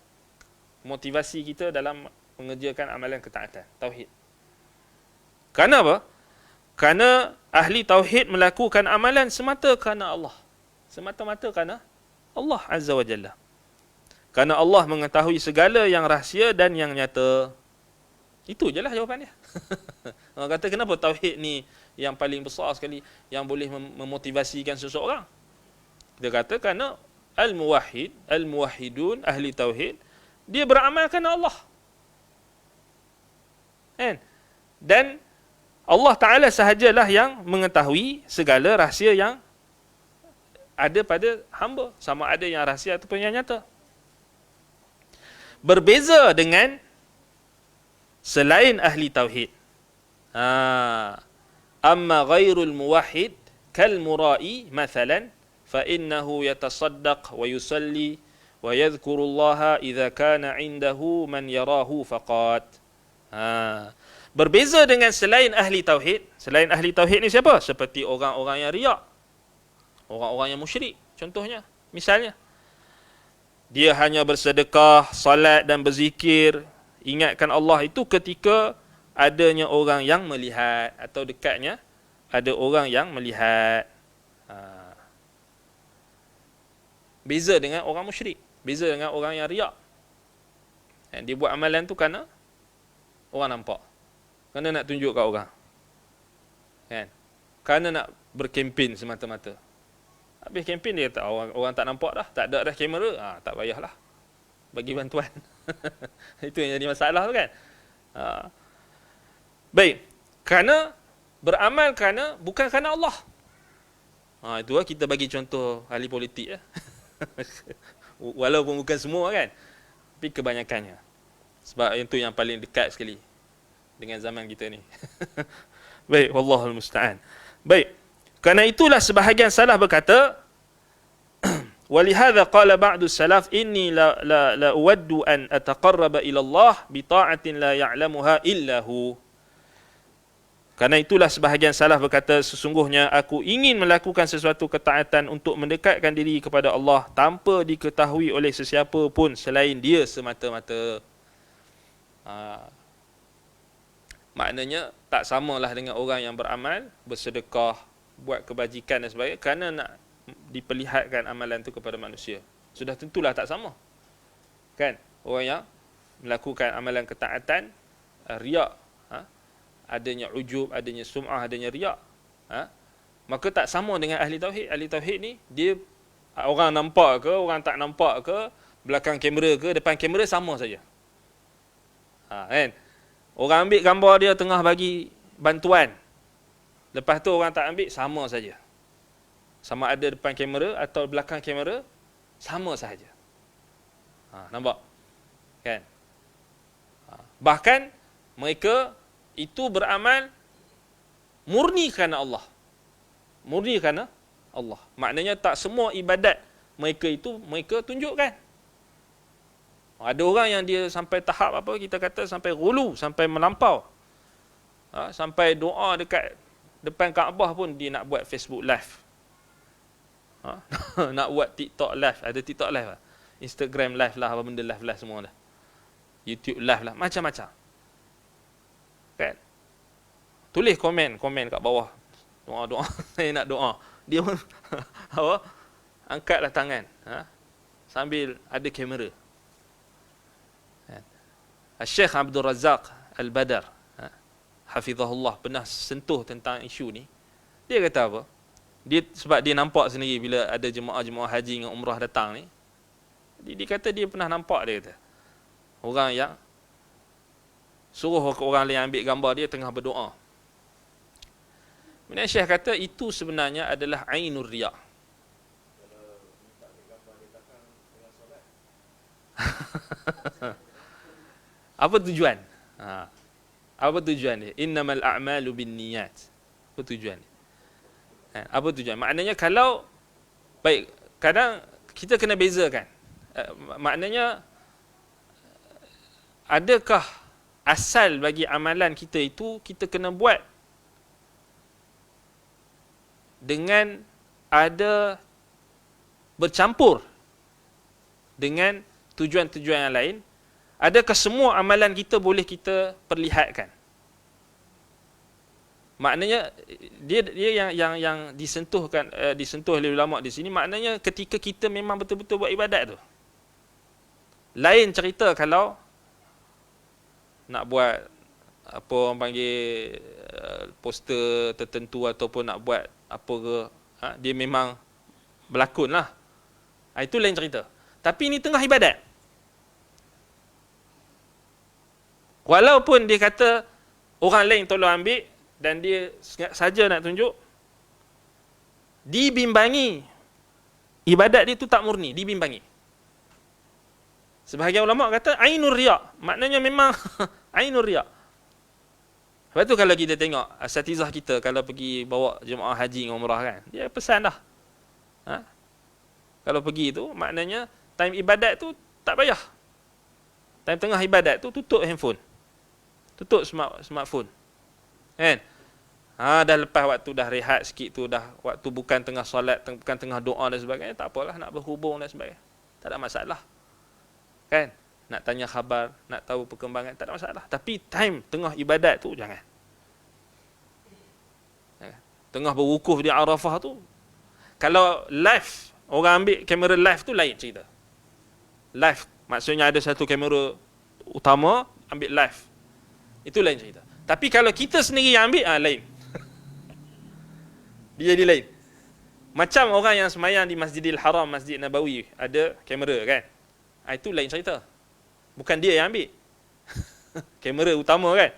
motivasi kita dalam mengerjakan amalan ketaatan. Tauhid. Kerana apa? Kerana ahli tauhid melakukan amalan semata kerana Allah. Semata-mata kerana Allah Azza wa Jalla. Kerana Allah mengetahui segala yang rahsia dan yang nyata. Itu je lah jawapan dia. Orang kata kenapa tauhid ni yang paling besar sekali, yang boleh memotivasikan seseorang. Dia kata kerana al-muwahhidun, ahli tauhid, dia beramal kerana Allah. Kan? Dan Allah Ta'ala sahajalah yang mengetahui segala rahsia yang ada pada hamba. Sama ada yang rahsia ataupun yang nyata. Berbeza dengan selain ahli tauhid. Amma ghairul muwahhid kal mura'i mathalan fa innahu yatasaddaq wa yusalli wa yadhkuru Allah idza kana 'indahu man yarahu faqat. Berbeza dengan selain ahli tauhid. Selain ahli tauhid ni siapa? Seperti orang-orang yang riak. Orang-orang yang musyrik. Contohnya, misalnya, dia hanya bersedekah, salat dan berzikir, ingatkan Allah itu ketika adanya orang yang melihat atau dekatnya ada orang yang melihat. Beza dengan orang musyrik. Beza dengan orang yang riak. Dia buat amalan tu kerana orang nampak. Kerana nak tunjuk kat orang. Kan? Kerana nak berkempen semata-mata. Habis kempen dia kata orang tak nampak dah, tak ada dah kamera, tak payahlah. Bagi bantuan. Itu yang jadi masalah tu kan. Baik. Kerana beramal kerana bukan kerana Allah. Itu kita bagi contoh ahli politik ya. Walaupun bukan semua kan. Tapi kebanyakannya. Sebab itu yang paling dekat sekali dengan zaman kita ni. Baik, wallahul musta'an. Baik. Karena itulah sebahagian salaf berkata, walihadza qala ba'du salaf inni la uwaddu an ataqarraba ila Allah bi ta'atin la ya'lamuha illa hu. Karena itulah sebahagian salaf berkata, sesungguhnya aku ingin melakukan sesuatu ketaatan untuk mendekatkan diri kepada Allah tanpa diketahui oleh sesiapa pun selain dia semata-mata. Maknanya tak samalah dengan orang yang beramal, bersedekah, buat kebajikan dan sebagainya kerana nak diperlihatkan amalan itu kepada manusia. Sudah tentulah tak sama. Kan? Orang yang melakukan amalan ketaatan, riak, adanya ujub, adanya sum'ah, adanya riak, maka tak sama dengan ahli tauhid. Ahli tauhid ni, dia orang nampak ke, orang tak nampak ke, belakang kamera ke, depan kamera sama saja. Kan? Orang ambil gambar dia tengah bagi bantuan, lepas tu orang tak ambil, sama saja. Sama ada depan kamera atau belakang kamera, sama sahaja. Nampak? Kan? Bahkan mereka itu beramal murni kerana Allah. Murni kerana Allah. Maknanya tak semua ibadat mereka itu mereka tunjukkan. Ada orang yang dia sampai tahap apa, kita kata sampai ghulu, sampai melampau. Sampai doa dekat depan Kaabah pun dia nak buat Facebook live. Nak buat TikTok live. Ada TikTok live lah. Instagram live lah, apa benda live semua dah. YouTube live lah, macam-macam. Kan? Tulis komen kat bawah. Doa-doa, saya nak doa. Dia pun apa? Angkatlah tangan, sambil ada kamera. Syekh Abdul Razak Al-Badar, hafizahullah, pernah sentuh tentang isu ni. Dia kata apa? Sebab dia nampak sendiri bila ada jemaah-jemaah haji dengan umrah datang ni. Dia kata dia pernah nampak, dia kata. Orang yang suruh orang lain ambil gambar dia tengah berdoa. Kemudian Syekh kata itu sebenarnya adalah ainur riya. Apa tujuan? Apa tujuan dia? Innamal a'malu binniyat. Apa tujuan dia? Apa tujuan? Maknanya kalau baik, kadang kita kena bezakan. Maknanya adakah asal bagi amalan kita itu kita kena buat dengan ada bercampur dengan tujuan-tujuan yang lain? Adakah semua amalan kita boleh kita perlihatkan? Maknanya dia yang disentuhkan, disentuh oleh ulama di sini, maknanya ketika kita memang betul-betul buat ibadat tu. Lain cerita kalau nak buat apa orang panggil poster tertentu ataupun nak buat apa ke, dia memang berlakon lah. Itu lain cerita. Tapi ini tengah ibadat. Walaupun dia kata orang lain tolong ambil dan dia saja nak tunjuk, dibimbangi ibadat dia tu tak murni, dibimbangi. Sebahagian ulama kata ainur riya, maknanya memang ainur riya. Lepas tu kalau kita tengok asatizah kita kalau pergi bawa jemaah haji dengan umrah kan, dia pesan dah. Kalau pergi tu maknanya time ibadat tu tak payah. Time tengah ibadat tu tutup handphone. Tutup smartphone. Kan? Dah lepas waktu dah rehat sikit tu, dah waktu bukan tengah solat, bukan tengah doa dan sebagainya, tak apalah nak berhubung dan sebagainya. Tak ada masalah. Kan? Nak tanya khabar, nak tahu perkembangan, tak ada masalah. Tapi time tengah ibadat tu jangan. Tengah berwukuf di Arafah tu, kalau live, orang ambil kamera live tu lain cerita. Live, maksudnya ada satu kamera utama, ambil live. Itu lain cerita. Tapi kalau kita sendiri yang ambil, lain. Dia jadi lain. Macam orang yang semayang di Masjidil Haram, Masjid Nabawi, ada kamera kan. Itu lain cerita. Bukan dia yang ambil. Kamera utama kan.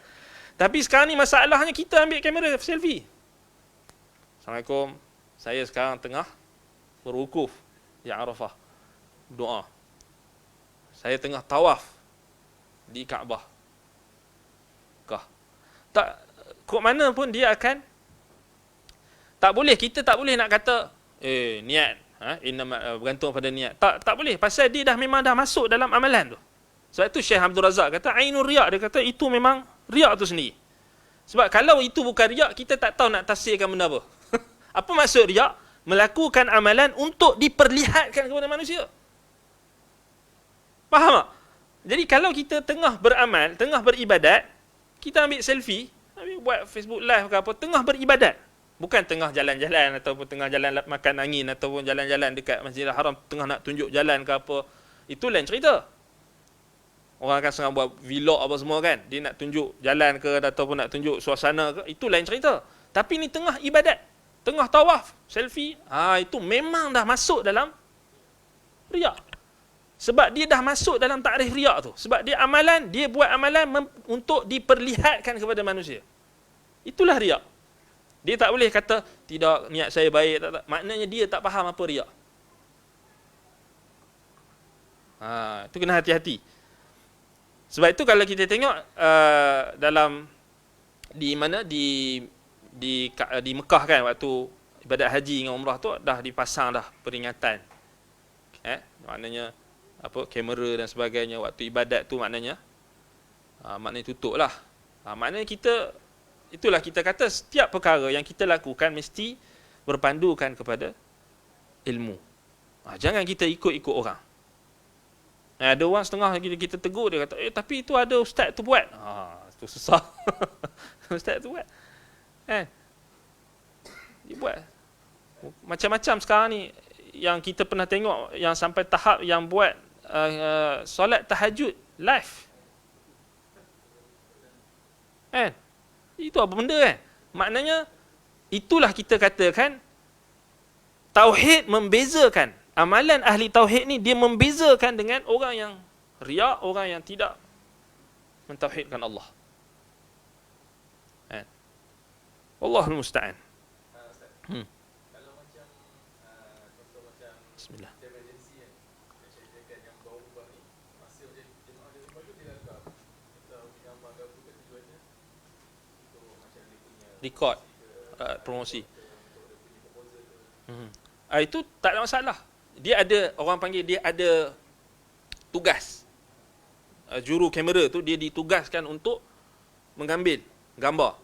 Tapi sekarang ni masalahnya kita ambil kamera selfie. Assalamualaikum. Saya sekarang tengah berwukuf di Arafah. Doa. Saya tengah tawaf di Kaabah. Tak, kok mana pun dia akan Tak boleh, kita tak boleh nak kata niat, bergantung pada niat. Tak boleh, pasal dia memang dah masuk dalam amalan tu. Sebab tu Syekh Abdul Razak kata ainul riak, dia kata itu memang riak tu sendiri. Sebab kalau itu bukan riak, kita tak tahu nak tafsirkan benda apa. Apa maksud riak? Melakukan amalan untuk diperlihatkan kepada manusia. Faham tak? Jadi kalau kita tengah beramal, tengah beribadat, kita ambil selfie, buat Facebook live ke apa, tengah beribadat. Bukan tengah jalan-jalan ataupun tengah jalan makan angin ataupun jalan-jalan dekat Masjidil Haram, tengah nak tunjuk jalan ke apa. Itu lain cerita. Orang akan senang buat vlog apa semua kan. Dia nak tunjuk jalan ke ataupun nak tunjuk suasana ke. Itu lain cerita. Tapi ni tengah ibadat. Tengah tawaf. Selfie. Itu memang dah masuk dalam riak. Sebab dia dah masuk dalam takrif riak tu. Sebab dia amalan, dia buat amalan untuk diperlihatkan kepada manusia. Itulah riak. Dia tak boleh kata, tidak, niat saya baik. Tak. Maknanya dia tak faham apa riak. Itu kena hati-hati. Sebab itu kalau kita tengok dalam di mana di Mekah kan, waktu ibadat haji dengan umrah tu dah dipasang dah peringatan. Maknanya apa, kamera dan sebagainya waktu ibadat tu, maknanya tutup lah. Maknanya kita, itulah kita kata setiap perkara yang kita lakukan mesti berpandukan kepada ilmu. Jangan kita ikut-ikut orang. Ada orang setengah kita tegur, dia kata, tapi itu ada ustaz tu buat. Itu susah. Ustaz tu buat. Dia buat. Macam-macam sekarang ni yang kita pernah tengok, yang sampai tahap yang buat solat tahajud live. Itu apa benda kan? Maknanya itulah kita katakan tauhid membezakan. Amalan ahli tauhid ni dia membezakan dengan orang yang riak, orang yang tidak mentauhidkan Allah. Wallahul musta'an. Kalau macam contoh macam Bismillah. emergency kan, yang baru-baru ni masa jemaah dia lepas tu dia agak kita gambar gambar tu tujuannya untuk macam dia punya Record promosi. Itu tak ada masalah. Dia ada, orang panggil dia ada tugas. Juru kamera tu dia ditugaskan untuk mengambil gambar.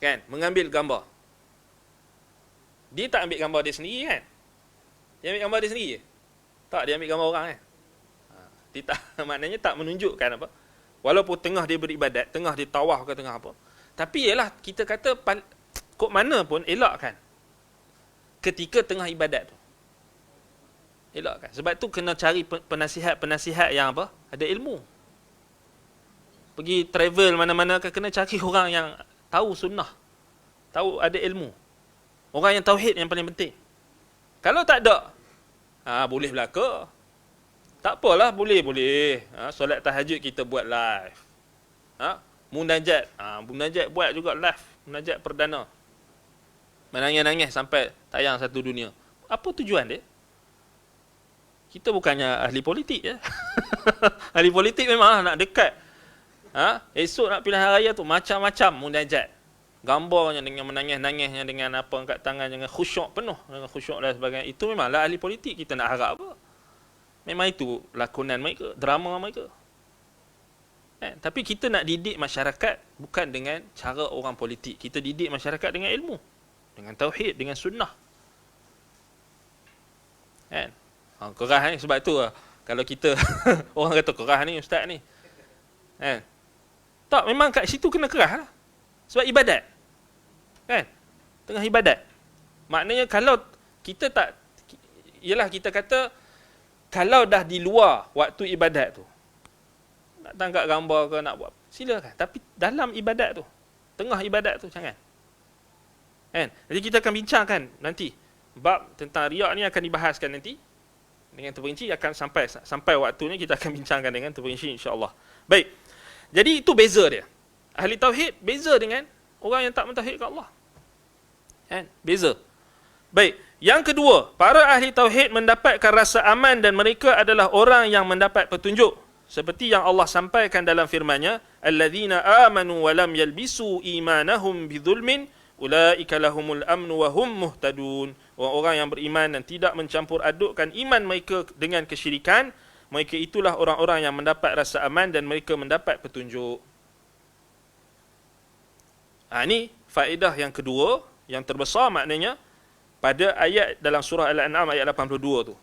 Kan? Mengambil gambar. Dia tak ambil gambar dia sendiri kan? Dia ambil gambar dia sendiri je? Tak, dia ambil gambar orang kan? Dia tak, maknanya tak menunjukkan apa. Walaupun tengah dia beribadat, tengah dia tawaf ke tengah apa. Tapi ialah kita kata kok mana pun elakkan ketika tengah ibadat tu. Elakkan. Sebab tu kena cari penasihat-penasihat yang apa? Ada ilmu. Pergi travel mana-mana kena cari orang yang tahu sunnah. Tahu ada ilmu. Orang yang tauhid yang paling penting. Kalau tak ada, boleh belaka. Tak apalah, boleh. Solat tahajud kita buat live. Munajat. Munajat buat juga live. Munajat perdana. Menangis-nangis sampai tayang satu dunia. Apa tujuan dia? Kita bukannya ahli politik je. Ahli politik memang nak dekat. Esok nak pilihan raya tu macam-macam munajat. Gambarnya dengan menangis-nangisnya, dengan apa angkat tangan, dengan khusyuk penuh, dengan khusyuk dan sebagainya. Itu memanglah ahli politik, kita nak harap apa? Memang itu lakonan mereka, drama mereka. Tapi kita nak didik masyarakat bukan dengan cara orang politik. Kita didik masyarakat dengan ilmu, dengan tauhid, dengan sunnah. Kerah ni, sebab tu kalau kita orang kata kerah ni ustaz ni. Tak, memang kat situ kena kerah lah. Sebab ibadat. Kan? Tengah ibadat. Maknanya kalau kita tak, ialah kita kata kalau dah di luar waktu ibadat tu, nak tangkap gambar ke nak buat, silakan. Tapi dalam ibadat tu, tengah ibadat tu jangan. Jadi kita akan bincangkan nanti bab tentang riak ni akan dibahaskan nanti dengan terperinci, akan sampai waktunya kita akan bincangkan dengan terperinci insya-Allah. Baik. Jadi itu beza dia. Ahli tauhid beza dengan orang yang tak mentauhidkan Allah. Beza. Baik. Yang kedua, para ahli tauhid mendapatkan rasa aman dan mereka adalah orang yang mendapat petunjuk. Seperti yang Allah sampaikan dalam firman-Nya, "Alladzina amanu wa lam yalbisu imanahum bidzulmin Ulaika lahumul amnu wa hum muhtadun. Orang-orang yang beriman dan tidak mencampur adukkan iman mereka dengan kesyirikan, mereka itulah orang-orang yang mendapat rasa aman dan mereka mendapat petunjuk. Ini faedah yang kedua, yang terbesar maknanya pada ayat dalam surah Al-An'am ayat 82 tu.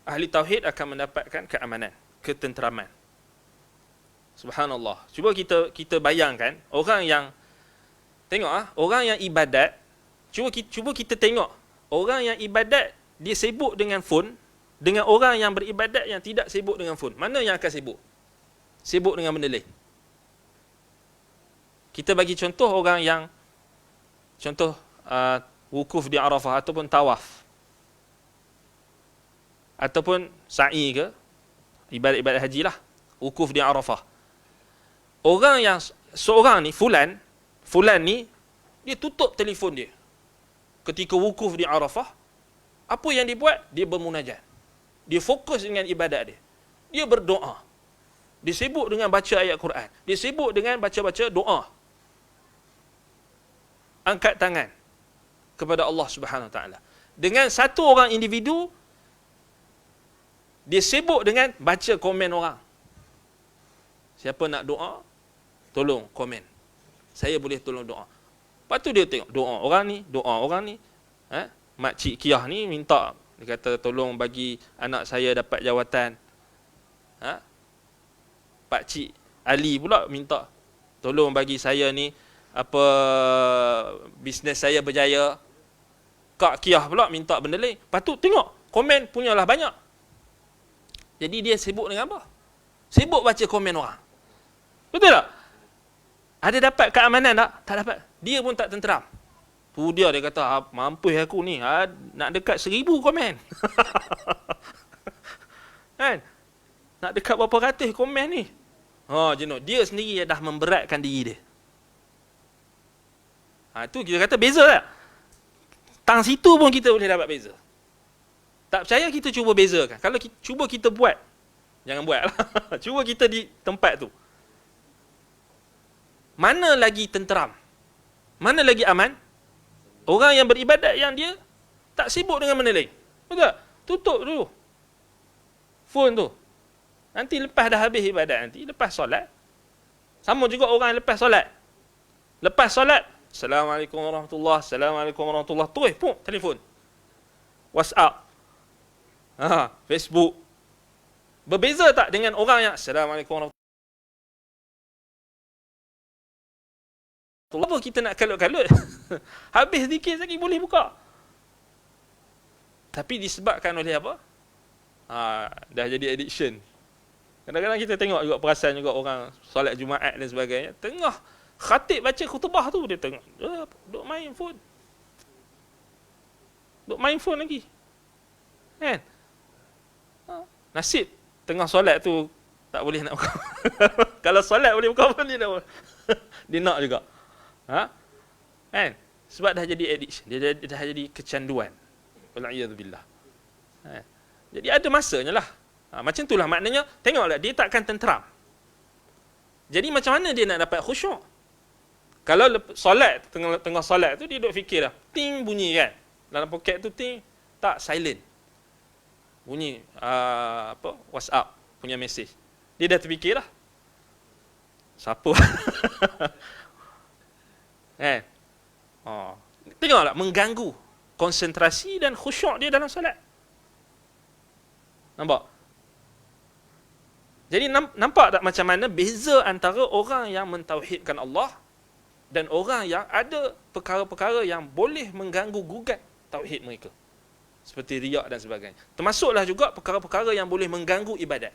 Ahli tauhid akan mendapatkan keamanan, ketenteraman. Subhanallah. Cuba kita bayangkan orang yang tengok orang yang ibadat, cuba kita tengok orang yang ibadat dia sibuk dengan phone dengan orang yang beribadat yang tidak sibuk dengan phone. Mana yang akan sibuk? Sibuk dengan benda lain. Kita bagi contoh orang yang wukuf di Arafah ataupun tawaf ataupun sa'i ke, ibadat haji lah, wukuf di Arafah. Orang yang seorang ni fulan ni dia tutup telefon dia ketika wukuf di Arafah. Apa yang dia buat? Dia bermunajat. Dia fokus dengan ibadat dia. Dia berdoa. Dia sibuk dengan baca ayat Quran. Dia sibuk dengan baca-baca doa. Angkat tangan kepada Allah Subhanahu Wa Taala. Dengan satu orang individu, dia sibuk dengan baca komen orang. Siapa nak doa, tolong komen. Saya boleh tolong doa. Lepas tu dia tengok doa orang ni. Makcik Kiah ni minta, dia kata tolong bagi anak saya dapat jawatan. Pakcik Ali pula minta, tolong bagi saya ni bisnes saya berjaya. Kak Kiah pula minta benda lain. Lepas tu tengok komen punyalah banyak. Jadi dia sibuk dengan apa? Sibuk baca komen orang. Betul tak? Ada dapat keamanan tak? Tak dapat. Dia pun tak tenteram. Tu dia kata, mampus aku ni, nak dekat 1000 komen. Kan? Nak dekat berapa ratus komen ni. Jenuh. Dia sendiri dah memberatkan diri dia. Tu kita kata beza tak? Tang situ pun kita boleh dapat beza. Tak percaya, kita cuba bezakan. Kalau cuba kita buat, jangan buat lah. Cuba kita di tempat tu. Mana lagi tenteram? Mana lagi aman? Orang yang beribadat yang dia tak sibuk dengan benda lain. Betul tak? Tutup dulu phone tu. Nanti lepas dah habis ibadat, nanti lepas solat. Sama juga orang yang lepas solat. Lepas solat, Assalamualaikum warahmatullahi, Assalamualaikum warahmatullahi, terus pun telefon, WhatsApp, Facebook. Berbeza tak dengan orang yang Assalamualaikum warahmatullahi? Apa kita nak kalut-kalut? Habis zikir lagi boleh buka. Tapi disebabkan oleh apa? Dah jadi addiction. Kadang-kadang kita tengok juga, perasan juga orang solat Jumaat dan sebagainya, tengah khatib baca khutbah tu, dia tengok duk main phone. Duk main phone lagi. Kan? Nasib tengah solat tu tak boleh nak buka. Kalau solat boleh buka phone, dia nak juga. Kan? Sebab dah jadi addiction, dia dah jadi kecanduan. Wal'iyadzubillah. Jadi ada masanya lah. Macam itulah maknanya, tengoklah dia takkan tenteram. Jadi macam mana dia nak dapat khusyuk? Kalau solat, tengah solat tu dia duk fikir dah, ting bunyi kan, dalam poket tu ting, tak, silent. Bunyi WhatsApp punya mesej. Dia dah terfikir dah, siapa? Tengoklah, mengganggu konsentrasi dan khusyuk dia dalam solat. Nampak? Jadi nampak tak macam mana beza antara orang yang mentauhidkan Allah dan orang yang ada perkara-perkara yang boleh mengganggu gugat tauhid mereka, seperti riak dan sebagainya. Termasuklah juga perkara-perkara yang boleh mengganggu ibadat.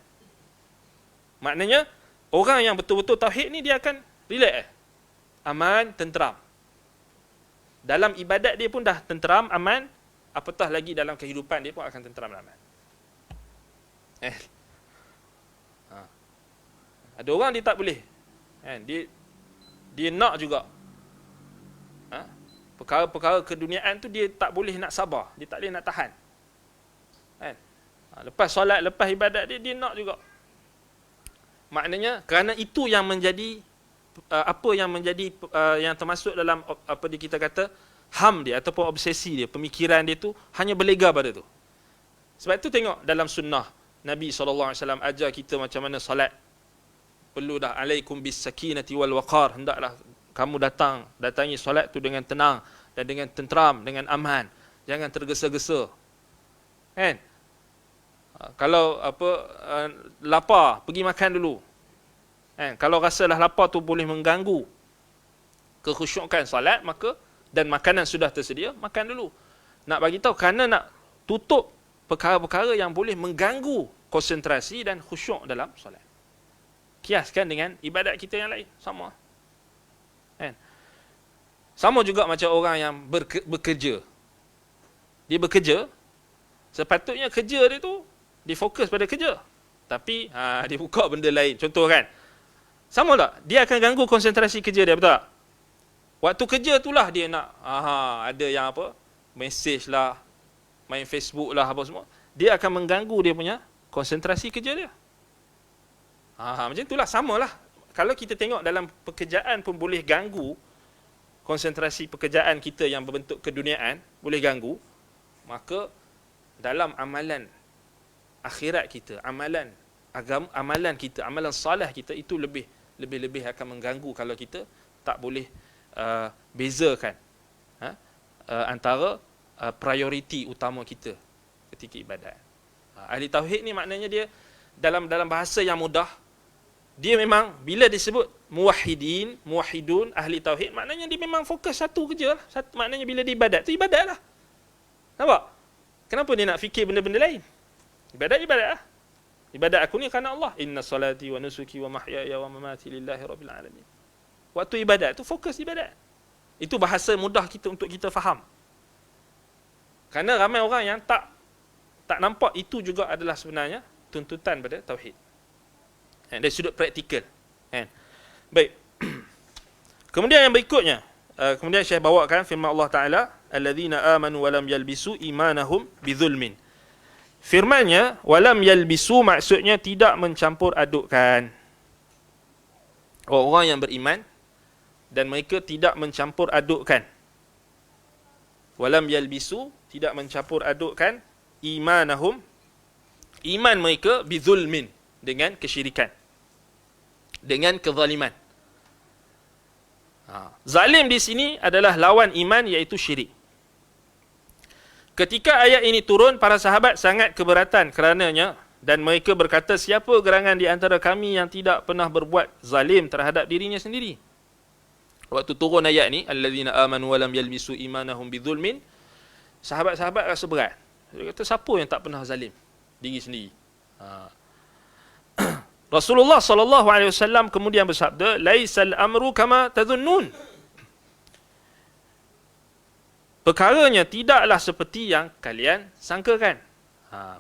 Maknanya orang yang betul-betul tauhid ni dia akan relax, aman, tenteram. Dalam ibadat dia pun dah tenteram, aman, apatah lagi dalam kehidupan dia pun akan tenteram, aman. Ada orang dia tak boleh, dia nak juga perkara-perkara keduniaan tu dia tak boleh nak sabar, dia tak boleh nak tahan. Lepas solat, lepas ibadat dia nak juga. Maknanya kerana itu yang menjadi apa yang menjadi yang termasuk dalam apa kita kata ham dia ataupun obsesi dia, pemikiran dia tu hanya berlega pada tu. Sebab tu tengok dalam sunnah Nabi SAW ajar kita macam mana salat. Perlu dah, alaikum bis sakinati wal waqar, hendaklah kamu datangi solat tu dengan tenang dan dengan tenteram, dengan aman, jangan tergesa-gesa. Kan? Kalau lapar, pergi makan dulu. Kan? Kalau rasalah lapar tu boleh mengganggu kekhusyukan solat, maka dan makanan sudah tersedia, makan dulu. Nak bagi tahu kerana nak tutup perkara-perkara yang boleh mengganggu konsentrasi dan khusyuk dalam solat. Kiaskan dengan ibadat kita yang lain, sama. Kan? Sama juga macam orang yang bekerja. Dia bekerja, sepatutnya kerja dia tu difokus pada kerja. Tapi dia buka benda lain. Contoh kan, sama tak? Dia akan ganggu konsentrasi kerja dia, betul tak? Waktu kerja itulah dia nak ada yang mesej lah, main Facebook lah, apa semua. Dia akan mengganggu dia punya konsentrasi kerja dia. Macam itulah, samalah. Kalau kita tengok dalam pekerjaan pun boleh ganggu konsentrasi pekerjaan kita yang berbentuk keduniaan, boleh ganggu, maka dalam amalan akhirat kita, amalan agama, amalan kita, amalan salah kita, itu lebih akan mengganggu kalau kita tak boleh bezakan antara prioriti utama kita ketika ibadat. Ahli tauhid ni maknanya dia dalam bahasa yang mudah, dia memang bila disebut muwahhidun, ahli tauhid, maknanya dia memang fokus satu kerja lah. Maknanya bila dia ibadat tu ibadat lah. Nampak? Kenapa dia nak fikir benda-benda lain? Ibadat lah. Ibadat aku ni kerana Allah. Inna salati wa nusuki wa mahyaya wa mamati lillahi rabbil alamin. Waktu ibadat tu fokus ibadat. Itu bahasa mudah kita untuk kita faham. Kerana ramai orang yang tak nampak itu juga adalah sebenarnya tuntutan pada tauhid. Dari sudut praktikal. Baik. Kemudian yang berikutnya, kemudian Syekh bawakan firman Allah Taala, alladzina amanu wa lam yalbisu imanahum bidzulmin. Firmannya walam yalbisu maksudnya tidak mencampur adukkan. Orang yang beriman dan mereka tidak mencampur adukkan. Walam yalbisu, tidak mencampur adukkan imanahum, iman mereka bidzulmin, dengan kesyirikan, dengan kezaliman. Zalim di sini adalah lawan iman, iaitu syirik. Ketika ayat ini turun, para sahabat sangat keberatan kerananya, dan mereka berkata, siapa gerangan di antara kami yang tidak pernah berbuat zalim terhadap dirinya sendiri? Waktu turun ayat ni, alladzina amanu wa lam yalbisu imanahum bidzulmin, sahabat-sahabat rasa berat. Dia kata, siapa yang tak pernah zalim diri sendiri? Rasulullah SAW kemudian bersabda, laisal amru kama tadhunnun. Perkaranya tidaklah seperti yang kalian sangkakan.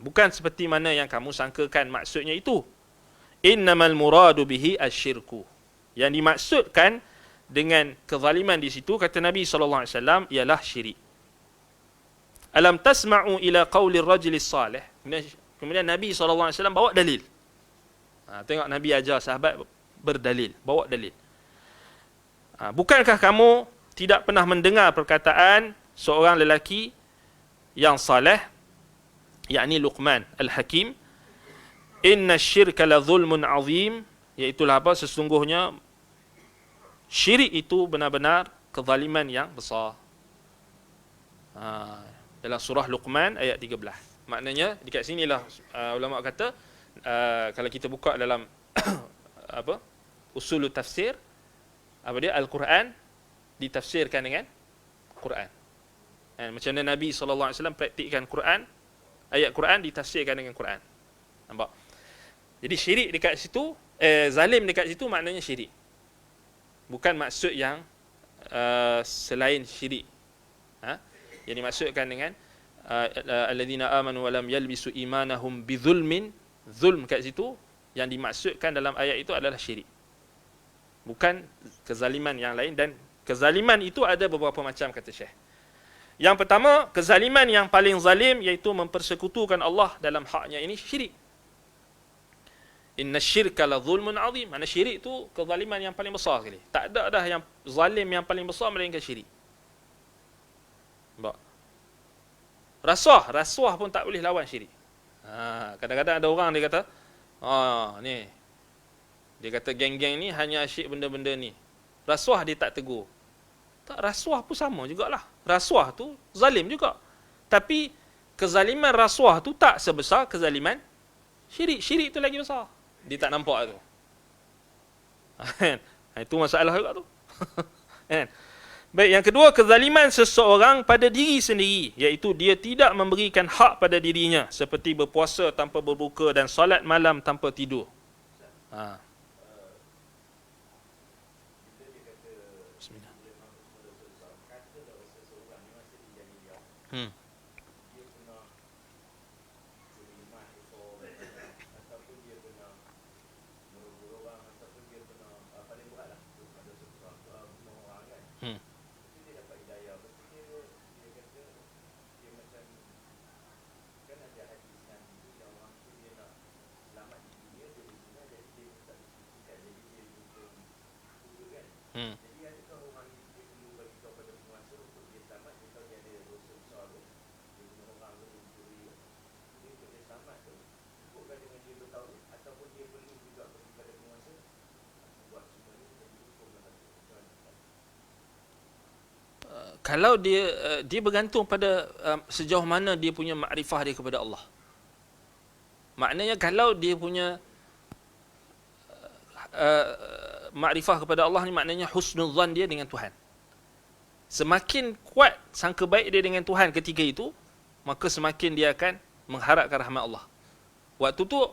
Bukan seperti mana yang kamu sangkakan maksudnya itu. Innamal muradu bihi asyirku. Yang dimaksudkan dengan kezaliman di situ, kata Nabi SAW, ialah syirik. Alam tasma'u ila qawli rajulis salih. Kemudian Nabi SAW bawa dalil. Tengok Nabi ajar sahabat berdalil, bawa dalil. Bukankah kamu tidak pernah mendengar perkataan seorang lelaki yang saleh, yakni Luqman Al-Hakim, inna syirka la zulmun azim, iaitulah apa? Sesungguhnya syirik itu benar-benar kezaliman yang besar. Dalam surah Luqman ayat 13. Maknanya dekat sinilah ulama kata, kalau kita buka dalam usul tafsir, dia Al-Quran ditafsirkan dengan Quran. Macam mana Nabi SAW praktikkan Quran, ayat Quran ditafsirkan dengan Quran. Nampak? Jadi syirik dekat situ, zalim dekat situ maknanya syirik. Bukan maksud yang selain syirik. Yang dimaksudkan dengan alladzina amanu wa lam yalbisu imanahum bidzulmin, zulm kat situ yang dimaksudkan dalam ayat itu adalah syirik. Bukan kezaliman yang lain, dan kezaliman itu ada beberapa macam, kata Syekh. Yang pertama, kezaliman yang paling zalim iaitu mempersekutukan Allah dalam haknya, ini syirik. Inna syirka la zulmun azim. Mana syirik tu kezaliman yang paling besar sekali. Tak ada dah yang zalim yang paling besar melainkan syirik. Nampak? Rasuah pun tak boleh lawan syirik. Kadang-kadang ada orang dia kata, ni. Dia kata geng-geng ni hanya asyik benda-benda ni. Rasuah dia tak tegur. Tak, rasuah pun sama jugalah. Rasuah tu zalim juga. Tapi kezaliman rasuah tu tak sebesar kezaliman syirik. Syirik tu lagi besar. Dia tak nampak tu. Itu masalah juga tu. Baik, yang kedua, kezaliman seseorang pada diri sendiri, iaitu dia tidak memberikan hak pada dirinya, seperti berpuasa tanpa berbuka dan solat malam tanpa tidur. Bismillah. Kalau dia bergantung pada sejauh mana dia punya makrifah dia kepada Allah. Maknanya kalau dia punya makrifah kepada Allah ni, maknanya husnuzan dia dengan Tuhan. Semakin kuat sangka baik dia dengan Tuhan ketika itu, maka semakin dia akan mengharapkan rahmat Allah. Waktu tu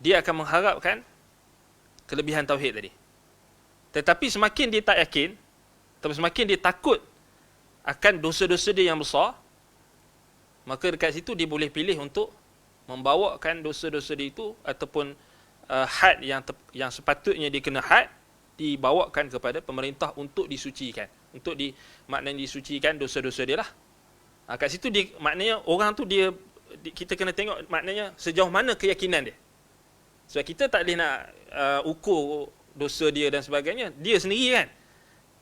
dia akan mengharapkan kelebihan tauhid tadi. Tetapi semakin dia tak yakin, tapi semakin dia takut akan dosa-dosa dia yang besar, maka dekat situ dia boleh pilih untuk membawakan dosa-dosa dia itu, ataupun had yang sepatutnya dia kena had, dibawakan kepada pemerintah untuk disucikan, maknanya disucikan dosa-dosa dia lah. Kat situ dia, maknanya orang tu kita kena tengok maknanya sejauh mana keyakinan dia. Sebab kita tak boleh nak ukur dosa dia dan sebagainya, dia sendiri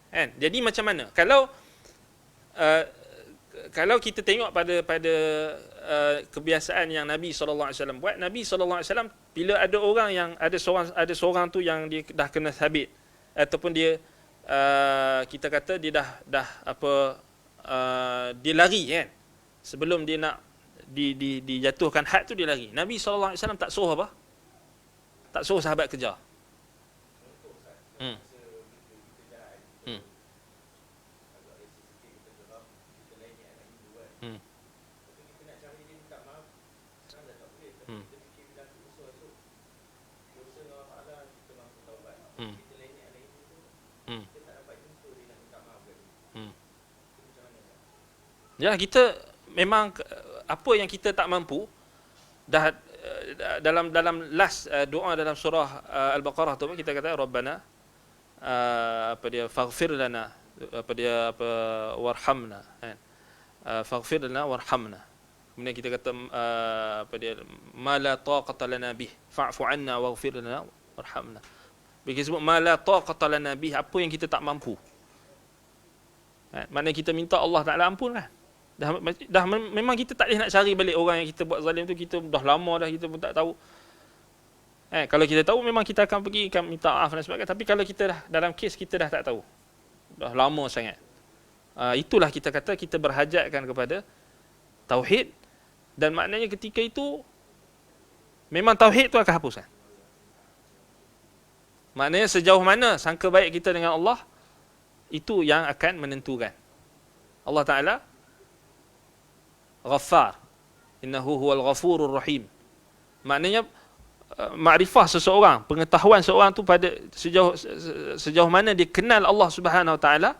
kan. Jadi macam mana kalau kita tengok pada kebiasaan yang Nabi SAW buat, Nabi SAW bila ada orang yang ada seorang tu yang dia dah kena sabit, ataupun dia kita kata dia dah dia lari kan, sebelum dia nak dijatuhkan had tu dia lari, Nabi SAW tak suruh apa? Tak suruh sahabat kejar. Ya, kita memang apa yang kita tak mampu dah dalam last doa dalam surah Al-Baqarah tu kita kata Rabbana faghfir lana warhamna faghfir lana warhamna. Kemudian kita kata ma la taqata lana bih fa'fu 'anna waghfir lana warhamna. Bila sebut ma la taqata lana bih, apa yang kita tak mampu. Maknanya kita minta Allah Taala ampun kan. Dah memang kita tak boleh nak cari balik orang yang kita buat zalim tu, kita dah lama dah kita pun tak tahu. Kalau kita tahu memang kita akan pergi akan minta maaf dan sebagainya, tapi kalau kita dah dalam kes kita dah tak tahu, dah lama sangat, itulah kita kata kita berhajatkan kepada tauhid, dan maknanya ketika itu memang tauhid tu akan hapuskan. Maknanya sejauh mana sangka baik kita dengan Allah, itu yang akan menentukan. Allah Ta'ala Ghaffar, innahu huwal ghafurur rahim. Maknanya makrifah seseorang, pengetahuan seorang tu pada sejauh mana dia kenal Allah Subhanahu Wa Taala,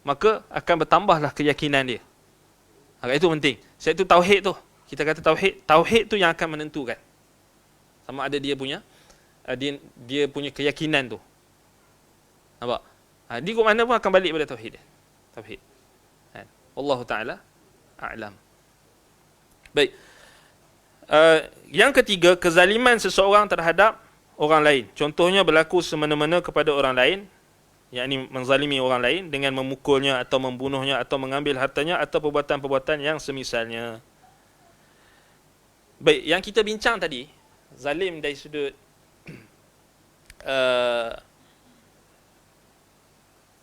maka akan bertambahlah keyakinan dia. Itu penting. Sebab itu tauhid tu, kita kata tauhid tu yang akan menentukan sama ada dia punya keyakinan tu. Nampak? Dia ke mana pun akan balik pada tauhid dia. Tauhid. Wallahu Ta'ala a'lam. Baik. Yang ketiga, kezaliman seseorang terhadap orang lain. Contohnya berlaku semena-mena kepada orang lain, yakni menzalimi orang lain dengan memukulnya atau membunuhnya atau mengambil hartanya atau perbuatan-perbuatan yang semisalnya. Baik, yang kita bincang tadi, zalim dari sudut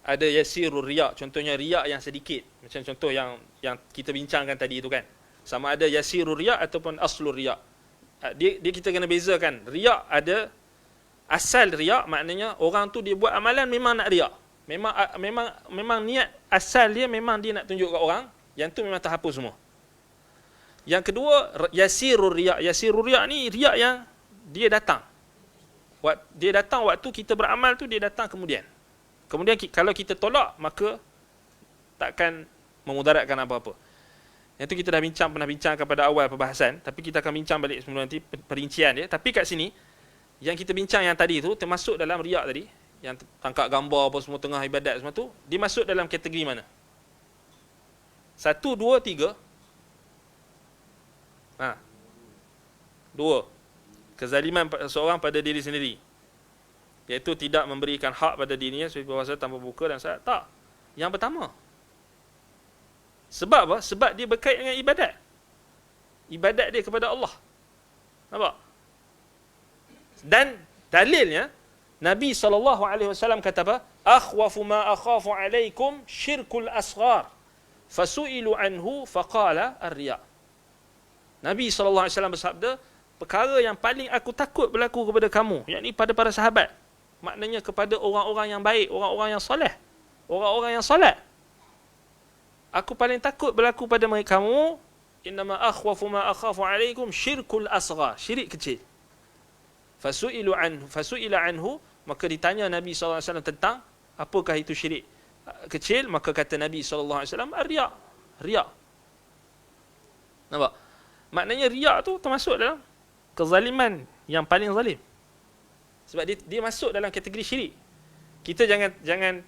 ada yasirul riya, contohnya riya yang sedikit, macam contoh yang kita bincangkan tadi itu kan. Sama ada yasirul riya ataupun aslul riya. Dia kita kena bezakan. Riya ada asal riya, maknanya orang tu dia buat amalan memang nak riya. Memang niat asal dia memang dia nak tunjuk kat orang, yang tu memang terhapus semua. Yang kedua, yasirul riya. Yasirul riya ni riya yang dia datang. Dia datang waktu kita beramal tu, dia datang kemudian. Kemudian kalau kita tolak, maka takkan memudaratkan apa-apa. Yang tu kita dah pernah bincangkan pada awal perbahasan, tapi kita akan bincang balik sebelum nanti perincian dia. Tapi kat sini, yang kita bincang yang tadi tu, termasuk dalam riak tadi, yang tangkap gambar apa semua tengah ibadat semua tu, dia masuk dalam kategori mana? 1, 2, 3. 2. Kezaliman seorang pada diri sendiri, iaitu tidak memberikan hak pada dirinya seperti puasa tanpa buka dan salat. Tak. Yang pertama. Sebab apa? Sebab dia berkait dengan ibadat. Ibadat dia kepada Allah. Nampak? Dan dalilnya, Nabi SAW kata apa? Akhwafu ma akhafu alaikum syirkul asghar. Fasu'ilu anhu faqala ar-riya. Nabi SAW bersabda, perkara yang paling aku takut berlaku kepada kamu, yakni pada para sahabat, maknanya kepada orang-orang yang baik, orang-orang yang soleh, orang-orang yang solat. Aku paling takut berlaku pada mereka kamu, innama akhwafu ma akhafu alaikum syirkul asghar, syirik kecil. Fasu'ila anhu, maka ditanya Nabi SAW tentang apakah itu syirik kecil, maka kata Nabi SAW, ar-riya. Riya. Nampak? Maknanya riya tu termasuk dalam kezaliman yang paling zalim. Sebab dia masuk dalam kategori syirik. Kita jangan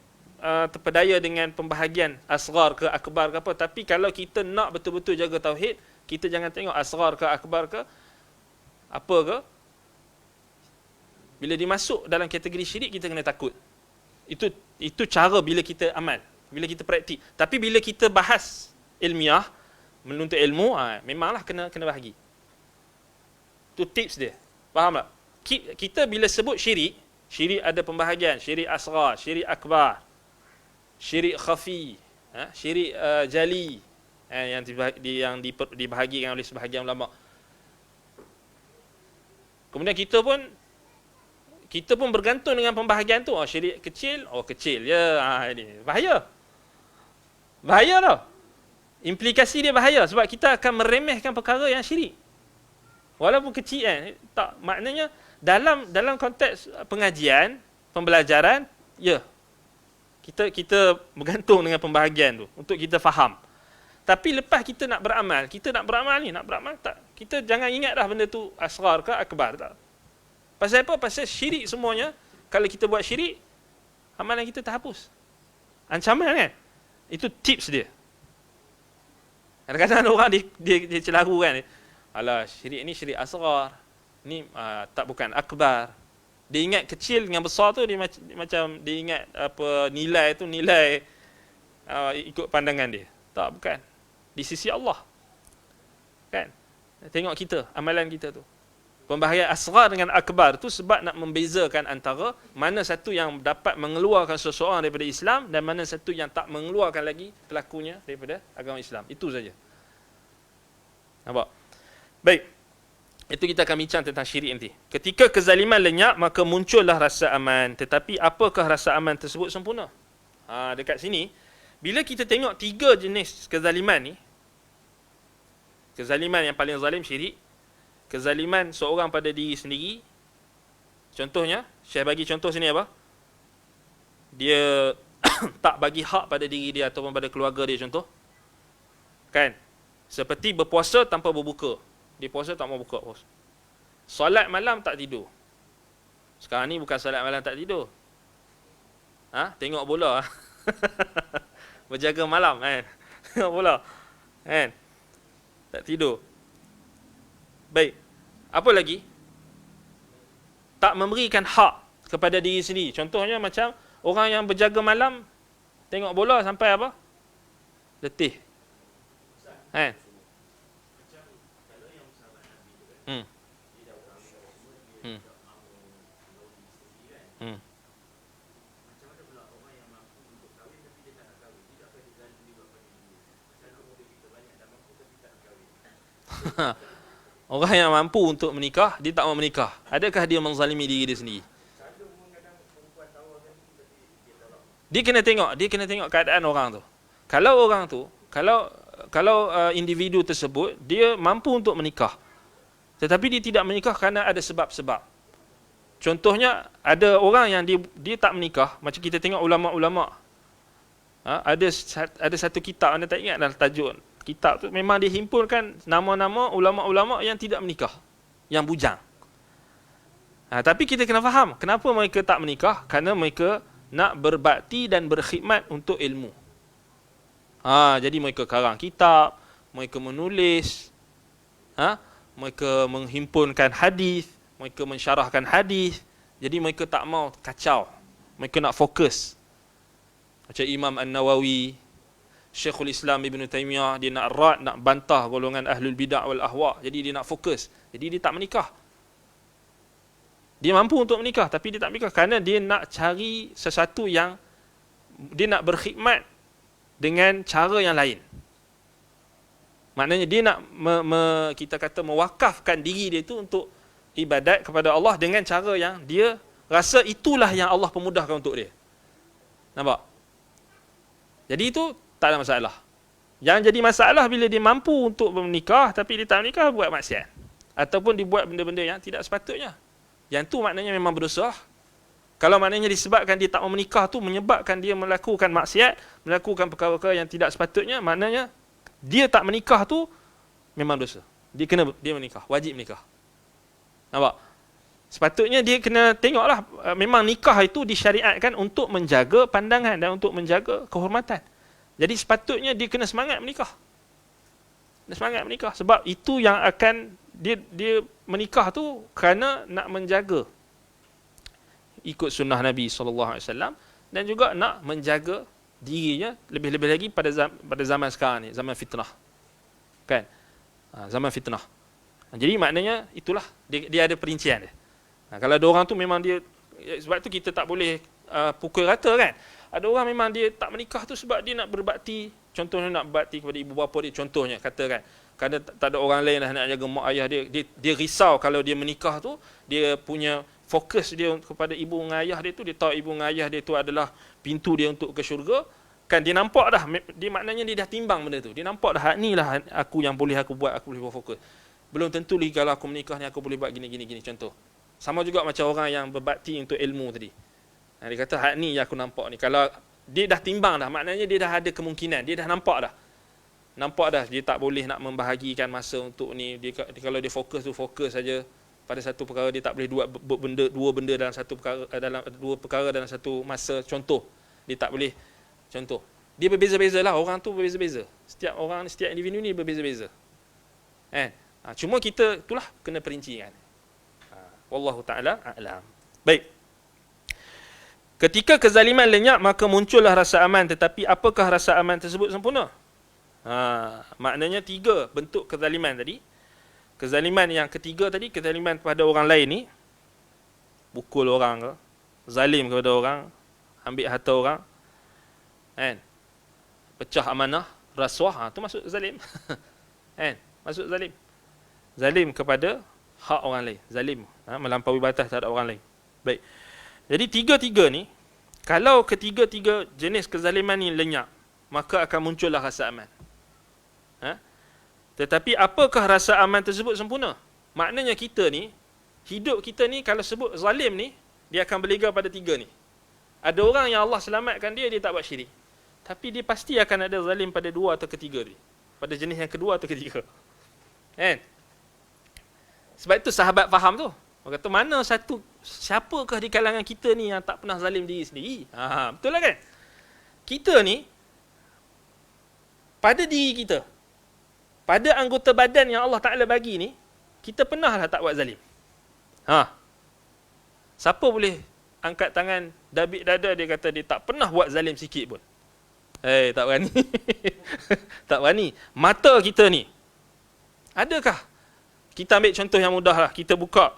terpedaya dengan pembahagian asghar ke akbar ke apa, tapi kalau kita nak betul-betul jaga tauhid, kita jangan tengok asghar ke akbar ke apa ke. Bila dia masuk dalam kategori syirik, kita kena takut. Itu cara bila kita amal, bila kita praktik. Tapi bila kita bahas ilmiah, menuntut ilmu, memanglah kena bahagi. Itu tips dia. Faham tak? Kita bila sebut syirik ada pembahagian syirik asghar, syirik akbar, syirik khafi, syirik jali, yang dibahagikan oleh sebahagian ulama. Kemudian kita pun bergantung dengan pembahagian tu. Syirik kecil, kecil ya. Ini bahaya tau. Implikasi dia bahaya sebab kita akan meremehkan perkara yang syirik. Walaupun kecil tak, maknanya dalam konteks pengajian, pembelajaran, ya. Kita bergantung dengan pembahagian tu untuk kita faham. Tapi lepas kita nak beramal tak. Kita jangan ingat dah benda tu asghar ke akbar tak. Pasal apa? Pasal syirik semuanya, kalau kita buat syirik, amalan kita terhapus. Ancaman kan? Itu tips dia. Kadang-kadang orang dia celaru kan. Alah, syirik ni syirik asghar. Ni bukan akbar. Dia ingat kecil dengan besar tu, dia macam dia ingat apa nilai tu nilai ikut pandangan dia. Tak, bukan. Di sisi Allah. Kan? Tengok kita, amalan kita tu. Pembahagian asghar dengan akbar tu sebab nak membezakan antara mana satu yang dapat mengeluarkan seseorang daripada Islam dan mana satu yang tak mengeluarkan lagi pelakunya daripada agama Islam. Itu saja. Nampak? Baik. Itu kita akan bincang tentang syirik nanti. Ketika kezaliman lenyap, maka muncullah rasa aman. Tetapi apakah rasa aman tersebut sempurna? Dekat sini, bila kita tengok 3 jenis kezaliman ni, kezaliman yang paling zalim syirik, kezaliman seorang pada diri sendiri. Contohnya, Syekh bagi contoh sini apa? Dia tak bagi hak pada diri dia ataupun pada keluarga dia, contoh. Kan? Seperti berpuasa tanpa berbuka. Dia puasa tak mau buka puasa. Solat malam tak tidur. Sekarang ni bukan solat malam tak tidur. Tengok bola. Berjaga malam kan. Tengok bola. Kan? Tak tidur. Baik. Apa lagi? tak memberikan hak kepada diri sendiri. Contohnya macam orang yang berjaga malam tengok bola sampai apa? Letih. Kan? Hmm. Hmm. Hmm. Orang yang mampu untuk menikah, dia tak mau menikah. Adakah dia menzalimi diri dia sendiri? Dia kena tengok keadaan orang tu. Kalau individu tersebut dia mampu untuk menikah, tetapi dia tidak menikah kerana ada sebab-sebab. Contohnya ada orang yang dia tak menikah, macam kita tengok ulama-ulama. Ada satu kitab, anda tak ingat dah tajuk kitab tu, memang dia himpunkan nama-nama ulama-ulama yang tidak menikah, yang bujang. Tapi kita kena faham kenapa mereka tak menikah, kerana mereka nak berbakti dan berkhidmat untuk ilmu. Jadi mereka karang kitab, mereka menulis, mereka menghimpunkan hadis, mereka mensyarahkan hadis. Jadi mereka tak mau kacau, mereka nak fokus. Macam Imam An-Nawawi, Syekhul Islam Ibn Taymiyah, dia nak bantah golongan ahlul bidah wal ahwa. Jadi dia nak fokus. Jadi dia tak menikah. Dia mampu untuk menikah, tapi dia tak menikah kerana dia nak cari sesuatu yang dia nak berkhidmat dengan cara yang lain. Maknanya dia nak kita kata mewakafkan diri dia itu untuk ibadat kepada Allah dengan cara yang dia rasa itulah yang Allah pemudahkan untuk dia. Nampak? Jadi itu tak ada masalah. Yang jadi masalah bila dia mampu untuk menikah tapi dia tak menikah, buat maksiat. Ataupun dibuat benda-benda yang tidak sepatutnya. Yang tu maknanya memang berdosa. Kalau maknanya disebabkan dia tak mau menikah tu menyebabkan dia melakukan maksiat, melakukan perkara-perkara yang tidak sepatutnya, maknanya dia tak menikah tu memang dosa. Dia menikah, wajib menikah. Nampak? Sepatutnya dia kena tengoklah, memang nikah itu disyariatkan untuk menjaga pandangan dan untuk menjaga kehormatan. Jadi sepatutnya dia kena semangat menikah. Dia semangat menikah sebab itu yang akan dia menikah tu kerana nak menjaga ikut sunnah Nabi SAW dan juga nak menjaga dirinya lebih-lebih lagi pada zaman sekarang ni, zaman fitnah. Kan? Zaman fitnah. Jadi maknanya itulah dia ada perincian dia. Kalau ada orang tu memang dia, sebab tu kita tak boleh pukul rata kan. Ada orang memang dia tak menikah tu sebab dia nak berbakti, contohnya nak berbakti kepada ibu bapa dia, contohnya katakan. Kerana tak ada orang lain lah nak jaga mak ayah dia risau kalau dia menikah tu, dia punya fokus dia kepada ibu dan ayah dia tu, dia tahu ibu dan ayah dia tu adalah pintu dia untuk ke syurga. Kan dia nampak dah, dia maknanya dia dah timbang benda tu. Dia nampak dah, ni lah aku yang boleh aku buat, aku boleh berfokus. Belum tentu lagi kalau aku menikah ni aku boleh buat gini, contoh. Sama juga macam orang yang berbakti untuk ilmu tadi. Dia kata, hak ni yang aku nampak ni. Kalau dia dah timbang dah, maknanya dia dah ada kemungkinan, dia dah nampak dah. Nampak dah, dia tak boleh nak membahagikan masa untuk ni. Kalau dia fokus tu, fokus saja pada satu perkara, dia tak boleh dua benda dalam satu perkara, dua perkara dalam satu masa. Contoh, dia tak boleh. Contoh, dia berbeza-beza lah, orang tu berbeza-beza. Setiap orang, setiap individu ni berbeza-beza. Cuma kita itulah kena perincikan. Wallahu ta'ala a'lam. Baik. Ketika kezaliman lenyap, maka muncullah rasa aman. Tetapi apakah rasa aman tersebut sempurna? Maknanya 3 bentuk kezaliman tadi. Kezaliman yang ketiga tadi, kezaliman kepada orang lain ni, pukul orang ke, zalim kepada orang, ambil harta orang, kan, pecah amanah, rasuah, tu masuk zalim. Kan, masuk zalim. Zalim kepada hak orang lain, zalim, melampaui batas terhadap orang lain. Baik. Jadi 3 ni, kalau ketiga-tiga jenis kezaliman ni lenyap, maka akan muncullah rasa aman. Tetapi apakah rasa aman tersebut sempurna? Maknanya kita ni, hidup kita ni kalau sebut zalim ni, dia akan berlega pada 3 ni. Ada orang yang Allah selamatkan dia tak buat syirik. Tapi dia pasti akan ada zalim pada 2 atau ketiga ni. Pada jenis yang kedua atau ketiga. Kan? Sebab itu sahabat faham tu. Orang kata, mana satu, siapakah di kalangan kita ni yang tak pernah zalim diri sendiri? Betul lah kan? Kita ni, pada diri kita, pada anggota badan yang Allah Ta'ala bagi ni, kita pernah lah tak buat zalim. Siapa boleh angkat tangan, dabik dada, dia kata dia tak pernah buat zalim sikit pun? Tak berani. Tak berani. Mata kita ni, adakah, kita ambil contoh yang mudah lah, kita buka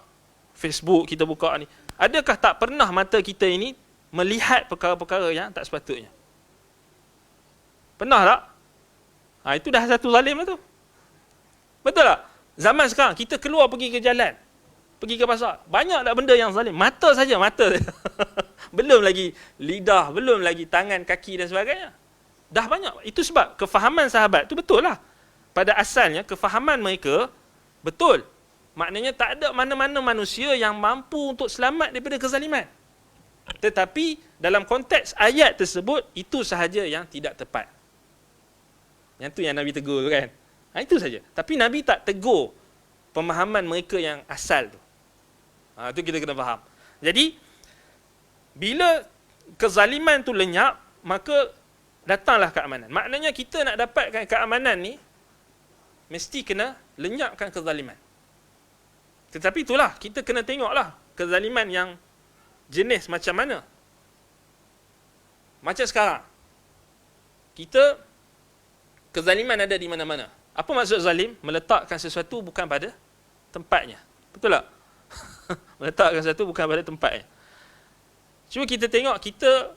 Facebook, kita buka ni, adakah tak pernah mata kita ini melihat perkara-perkara yang tak sepatutnya? Pernah tak? Itu dah satu zalim lah tu. Betul tak? Zaman sekarang, kita keluar pergi ke jalan, pergi ke pasar, banyak tak benda yang zalim? Mata saja, mata saja. Belum lagi lidah, belum lagi tangan, kaki dan sebagainya. Dah banyak. Itu sebab kefahaman sahabat tu betul lah. Pada asalnya, kefahaman mereka betul. Maknanya tak ada mana-mana manusia yang mampu untuk selamat daripada kezaliman. Tetapi dalam konteks ayat tersebut, itu sahaja yang tidak tepat. Yang tu yang Nabi tegur tu kan. Itu saja. Tapi Nabi tak tegur pemahaman mereka yang asal tu. Itu kita kena faham. Jadi, bila kezaliman tu lenyap, maka datanglah keamanan. Maknanya kita nak dapatkan keamanan ni, mesti kena lenyapkan kezaliman. Tetapi itulah, kita kena tengoklah kezaliman yang jenis macam mana. Macam sekarang, kita, kezaliman ada di mana-mana. Apa maksud zalim? Meletakkan sesuatu bukan pada tempatnya. Betul tak? Meletakkan sesuatu bukan pada tempatnya. Cuba kita tengok kita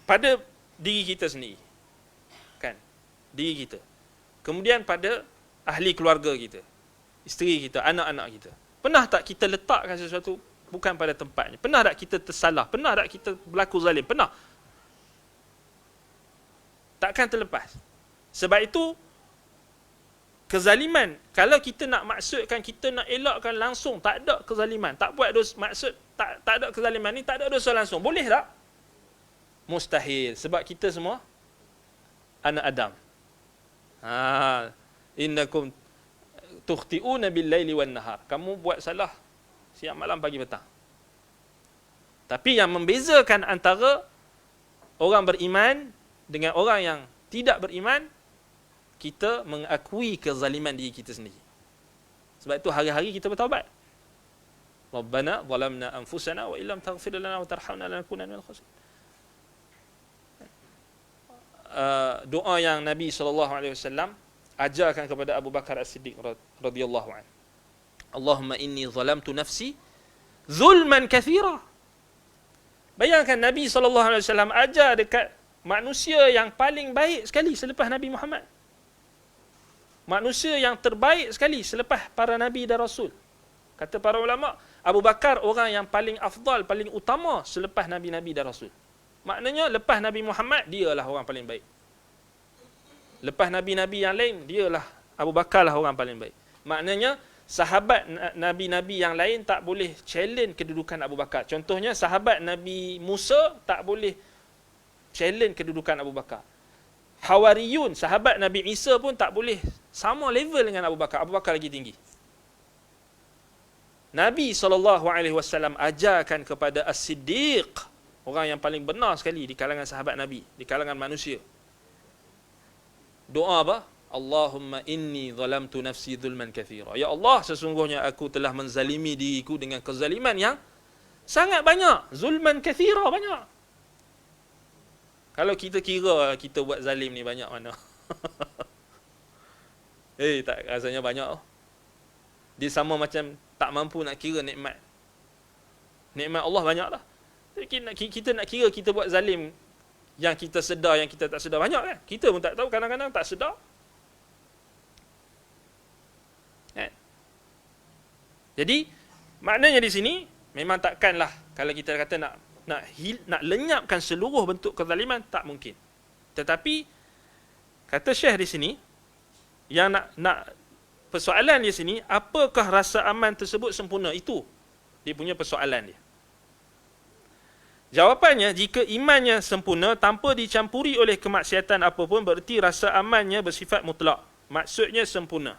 pada diri kita sendiri. Kan? Diri kita. Kemudian pada ahli keluarga kita. Isteri kita, anak-anak kita. Pernah tak kita letakkan sesuatu bukan pada tempatnya? Pernah tak kita tersalah? Pernah tak kita berlaku zalim? Pernah. Takkan terlepas. Sebab itu, kezaliman, kalau kita nak maksudkan, kita nak elakkan langsung, tak ada kezaliman, tak buat dosa, maksud, tak ada kezaliman ni, tak ada dosa langsung. Boleh tak? Mustahil. Sebab kita semua anak Adam. Innakum tukhti'una bil-laili wan-nahar. Kamu buat salah siang malam pagi petang. Tapi yang membezakan antara orang beriman dengan orang yang tidak beriman, kita mengakui kezaliman diri kita sendiri. Sebab itu hari-hari kita bertaubat. Rabbana zalamna anfusana wa illam taghfir lana wa tarhamna lanakunanna minal khasirin. Doa yang Nabi SAW ajarkan kepada Abu Bakar As-Siddiq radhiyallahu anhu. Allahumma inni zalamtu nafsi zulman kathira. Bayangkan Nabi SAW ajar dekat manusia yang paling baik sekali selepas Nabi Muhammad. Manusia yang terbaik sekali selepas para Nabi dan Rasul. Kata para ulama, Abu Bakar orang yang paling afdal, paling utama selepas Nabi-Nabi dan Rasul. Maknanya lepas Nabi Muhammad, dialah orang paling baik. Lepas Nabi-Nabi yang lain, dialah Abu Bakar lah orang paling baik. Maknanya sahabat Nabi-Nabi yang lain tak boleh challenge kedudukan Abu Bakar. Contohnya sahabat Nabi Musa tak boleh challenge kedudukan Abu Bakar. Hawariyun, sahabat Nabi Isa pun tak boleh sama level dengan Abu Bakar. Abu Bakar lagi tinggi. Nabi SAW ajarkan kepada As-Siddiq, orang yang paling benar sekali di kalangan sahabat Nabi, di kalangan manusia. Doa apa? Allahumma inni zalamtu nafsi zulman kathira. Ya Allah, sesungguhnya aku telah menzalimi diriku dengan kezaliman yang sangat banyak. Zulman kathira, banyak. Kalau kita kira kita buat zalim ni banyak mana? Tak rasanya banyak. Dia sama macam tak mampu nak kira nikmat. Nikmat Allah banyak lah. Kita nak kira kita buat zalim yang kita sedar, yang kita tak sedar, banyak kan? Kita pun tak tahu, kadang-kadang tak sedar. Jadi, maknanya di sini, memang takkanlah kalau kita kata nak lenyapkan seluruh bentuk kezaliman, tak mungkin. Tetapi, kata Syekh di sini, yang nak persoalan di sini, apakah rasa aman tersebut sempurna? Itu dia punya persoalan dia. Jawapannya, jika imannya sempurna tanpa dicampuri oleh kemaksiatan apapun, berarti rasa amannya bersifat mutlak. Maksudnya sempurna.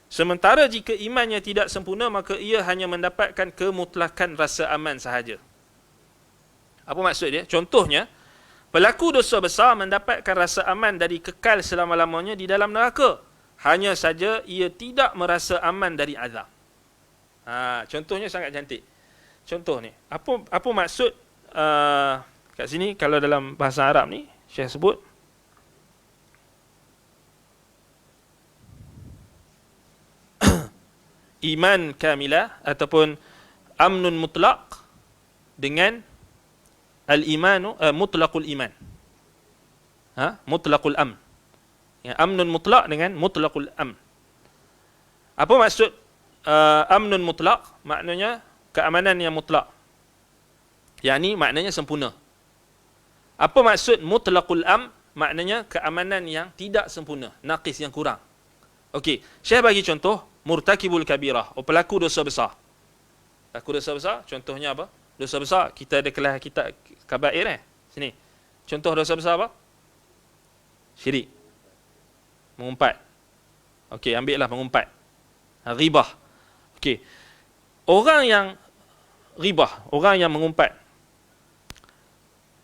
Sementara jika imannya tidak sempurna, maka ia hanya mendapatkan kemutlakan rasa aman sahaja. Apa maksud dia? Contohnya, pelaku dosa besar mendapatkan rasa aman dari kekal selama-lamanya di dalam neraka. Hanya saja ia tidak merasa aman dari azab. Contohnya sangat cantik. contoh ni. Apa maksud kat sini kalau dalam bahasa Arab ni Syekh sebut iman kamilah ataupun amnun mutlaq dengan al-imanu mutlaqul iman. Mutlaqul amn. Ya, amnun mutlaq dengan mutlaqul amn. Apa maksud amnun mutlaq? Maknanya keamanan yang mutlak. Yang ni maknanya sempurna. Apa maksud mutlaqul amn? Maknanya keamanan yang tidak sempurna, naqis, yang kurang. Okey, Syekh bagi contoh murtakibul kabirah, pelaku dosa besar. Pelaku dosa besar, contohnya apa? Dosa besar, kita ada kelas kita kabair sini. Contoh dosa besar apa? Syirik. Mengumpat. Okey, ambillah mengumpat. Ghibah. Okey. Orang yang ghibah, orang yang mengumpat,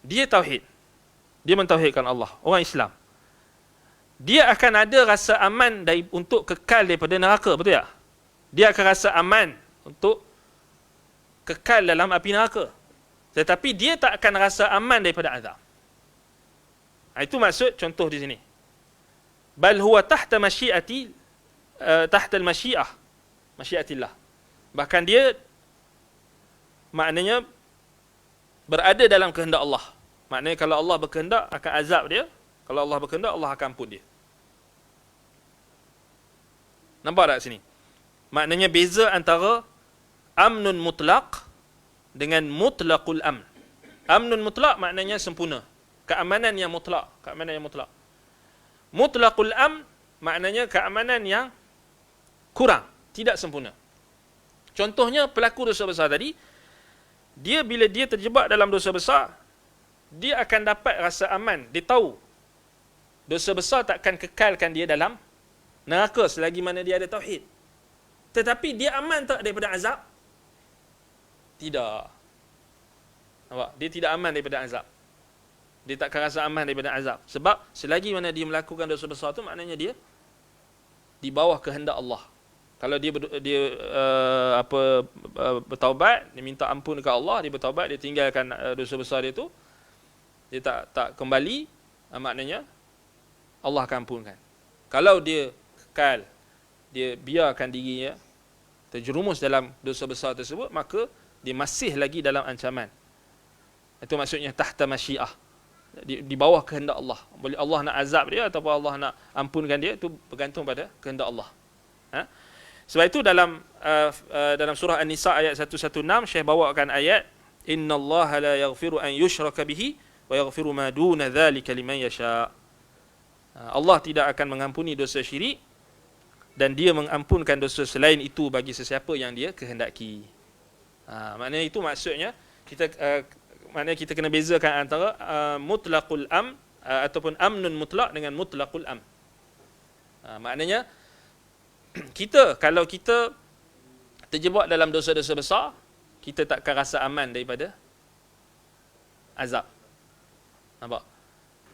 dia tauhid. Dia mentauhidkan Allah, orang Islam. Dia akan ada rasa aman untuk kekal daripada neraka, betul tak? Dia akan rasa aman untuk kekal dalam api neraka. Tetapi dia tak akan rasa aman daripada azab. Itu maksud contoh di sini. Bal huwa tahta masyiati, tahta al-masyiah, masyiatillah. Bahkan dia maknanya berada dalam kehendak Allah. Maknanya kalau Allah berkehendak akan azab dia, kalau Allah berkehendak Allah akan ampun dia. Nampak tak sini? Maknanya beza antara amnun mutlaq dengan mutlaqul amn. Amnun mutlaq maknanya sempurna, keamanan yang mutlak, keamanan yang mutlak. Mutlaqul amn maknanya keamanan yang kurang, tidak sempurna. Contohnya pelaku dosa besar tadi, dia bila dia terjebak dalam dosa besar, dia akan dapat rasa aman. Dia tahu dosa besar takkan kekalkan dia dalam neraka selagi mana dia ada tauhid. Tetapi dia aman tak daripada azab? Tidak. Nampak? Dia tidak aman daripada azab. Dia takkan rasa aman daripada azab. Sebab selagi mana dia melakukan dosa besar tu, maknanya dia di bawah kehendak Allah. Kalau dia bertaubat, dia minta ampun dekat Allah, dia bertaubat, dia tinggalkan dosa besar dia tu, dia tak kembali, maknanya Allah akan ampunkan. Kalau dia kekal, dia biarkan dirinya terjerumus dalam dosa besar tersebut, maka dia masih lagi dalam ancaman. Itu maksudnya tahta masyiah, di bawah kehendak Allah. Boleh Allah nak azab dia ataupun Allah nak ampunkan dia, itu bergantung pada kehendak Allah. Sebab itu dalam surah An-Nisa ayat 116, Syekh bawakan ayat innallaha la yaghfiru an yushraka bihi wa yaghfiru ma duna dzalika liman yasha. Allah tidak akan mengampuni dosa syirik dan dia mengampunkan dosa selain itu bagi sesiapa yang dia kehendaki. Maknanya itu maksudnya kita kena bezakan antara mutlaqul amn ataupun amnun mutlaq dengan mutlaqul amn. Maknanya kalau kita terjebak dalam dosa-dosa besar, kita takkan rasa aman daripada azab. Nampak?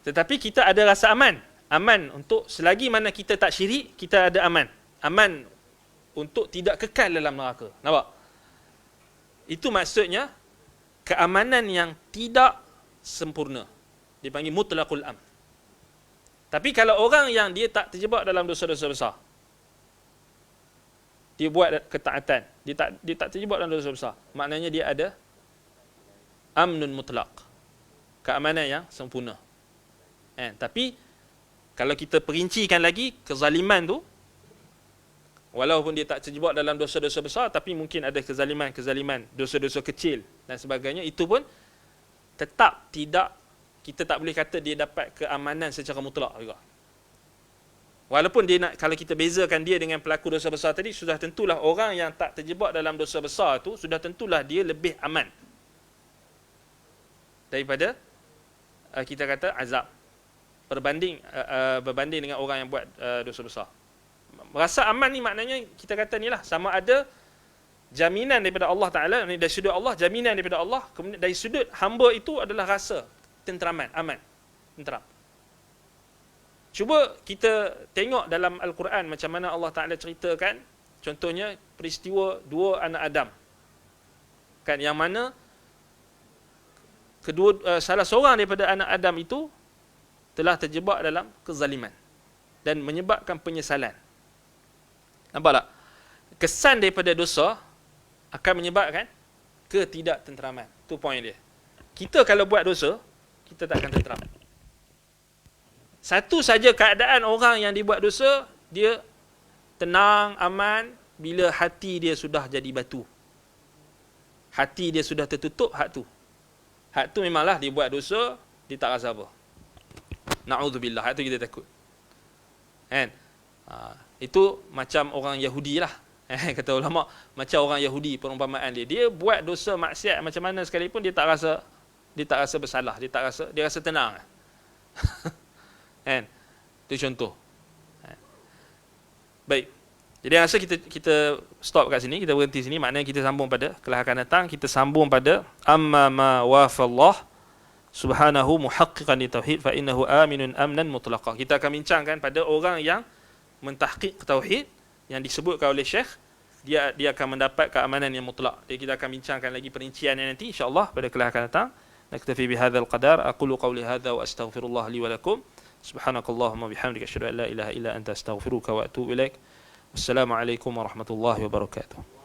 Tetapi kita ada rasa aman. Aman untuk selagi mana kita tak syirik, kita ada aman. Aman untuk tidak kekal dalam neraka. Nampak? Itu maksudnya keamanan yang tidak sempurna. Dipanggil mutlaqul amn. Tapi kalau orang yang dia tak terjebak dalam dosa-dosa besar, dia buat ketaatan, dia tak terjebak dalam dosa besar, maknanya dia ada amnun mutlaq, keamanan yang sempurna. Tapi kalau kita perincikan lagi, kezaliman tu, walaupun dia tak terjebak dalam dosa-dosa besar, tapi mungkin ada kezaliman, dosa-dosa kecil dan sebagainya, itu pun tetap tidak, kita tak boleh kata dia dapat keamanan secara mutlak juga. Walaupun dia nak, kalau kita bezakan dia dengan pelaku dosa besar tadi, sudah tentulah orang yang tak terjebak dalam dosa besar tu, sudah tentulah dia lebih aman daripada kita kata azab, berbanding dengan orang yang buat dosa besar. Rasa aman ni maknanya kita kata ni lah, sama ada jaminan daripada Allah Ta'ala, dari sudut Allah, jaminan daripada Allah, kemudian dari sudut hamba itu adalah rasa tenteraman, aman, tenteram. Cuba kita tengok dalam Al-Quran macam mana Allah Ta'ala ceritakan, contohnya peristiwa dua anak Adam. kan, yang mana salah seorang daripada anak Adam itu telah terjebak dalam kezaliman dan menyebabkan penyesalan. Nampak tak? Kesan daripada dosa akan menyebabkan ketidaktenteraman. Tu poin dia. Kita kalau buat dosa, kita tak akan tenteram. Satu saja keadaan orang yang dibuat dosa, dia tenang, aman bila hati dia sudah jadi batu. Hati dia sudah tertutup, hak tu memanglah dia buat dosa, dia tak rasa apa. Na'udzubillah, hak tu kita takut. Kan? Itu macam orang Yahudi lah. Kata ulama, macam orang Yahudi perumpamaan dia. Dia buat dosa maksiat macam mana sekalipun dia tak rasa bersalah, dia rasa tenang. Kan? Itu contoh. Baik. Jadi rasa kita stop kat sini, kita berhenti sini, maknanya kita sambung pada kelak akan datang, kita sambung pada amma ma wafallah subhanahu muhaqqiqan li tauhid fa innahu aminun amnan mutlaqa. Kita akan bincangkan pada orang yang mentahqiq tauhid yang disebutkan oleh Syekh, dia akan mendapat keamanan yang mutlak. Jadi kita akan bincangkan lagi perinciannya nanti insya-Allah pada kelak akan datang. Naktafi bihadzal qadar, aqulu qawli hadza wa astaghfirullah li wa lakum. Subhanakallahumma bihamdika asyhadu an la ilaha illa anta astaghfiruka wa atubu ilaik. Wassalamualaikum warahmatullahi wabarakatuh.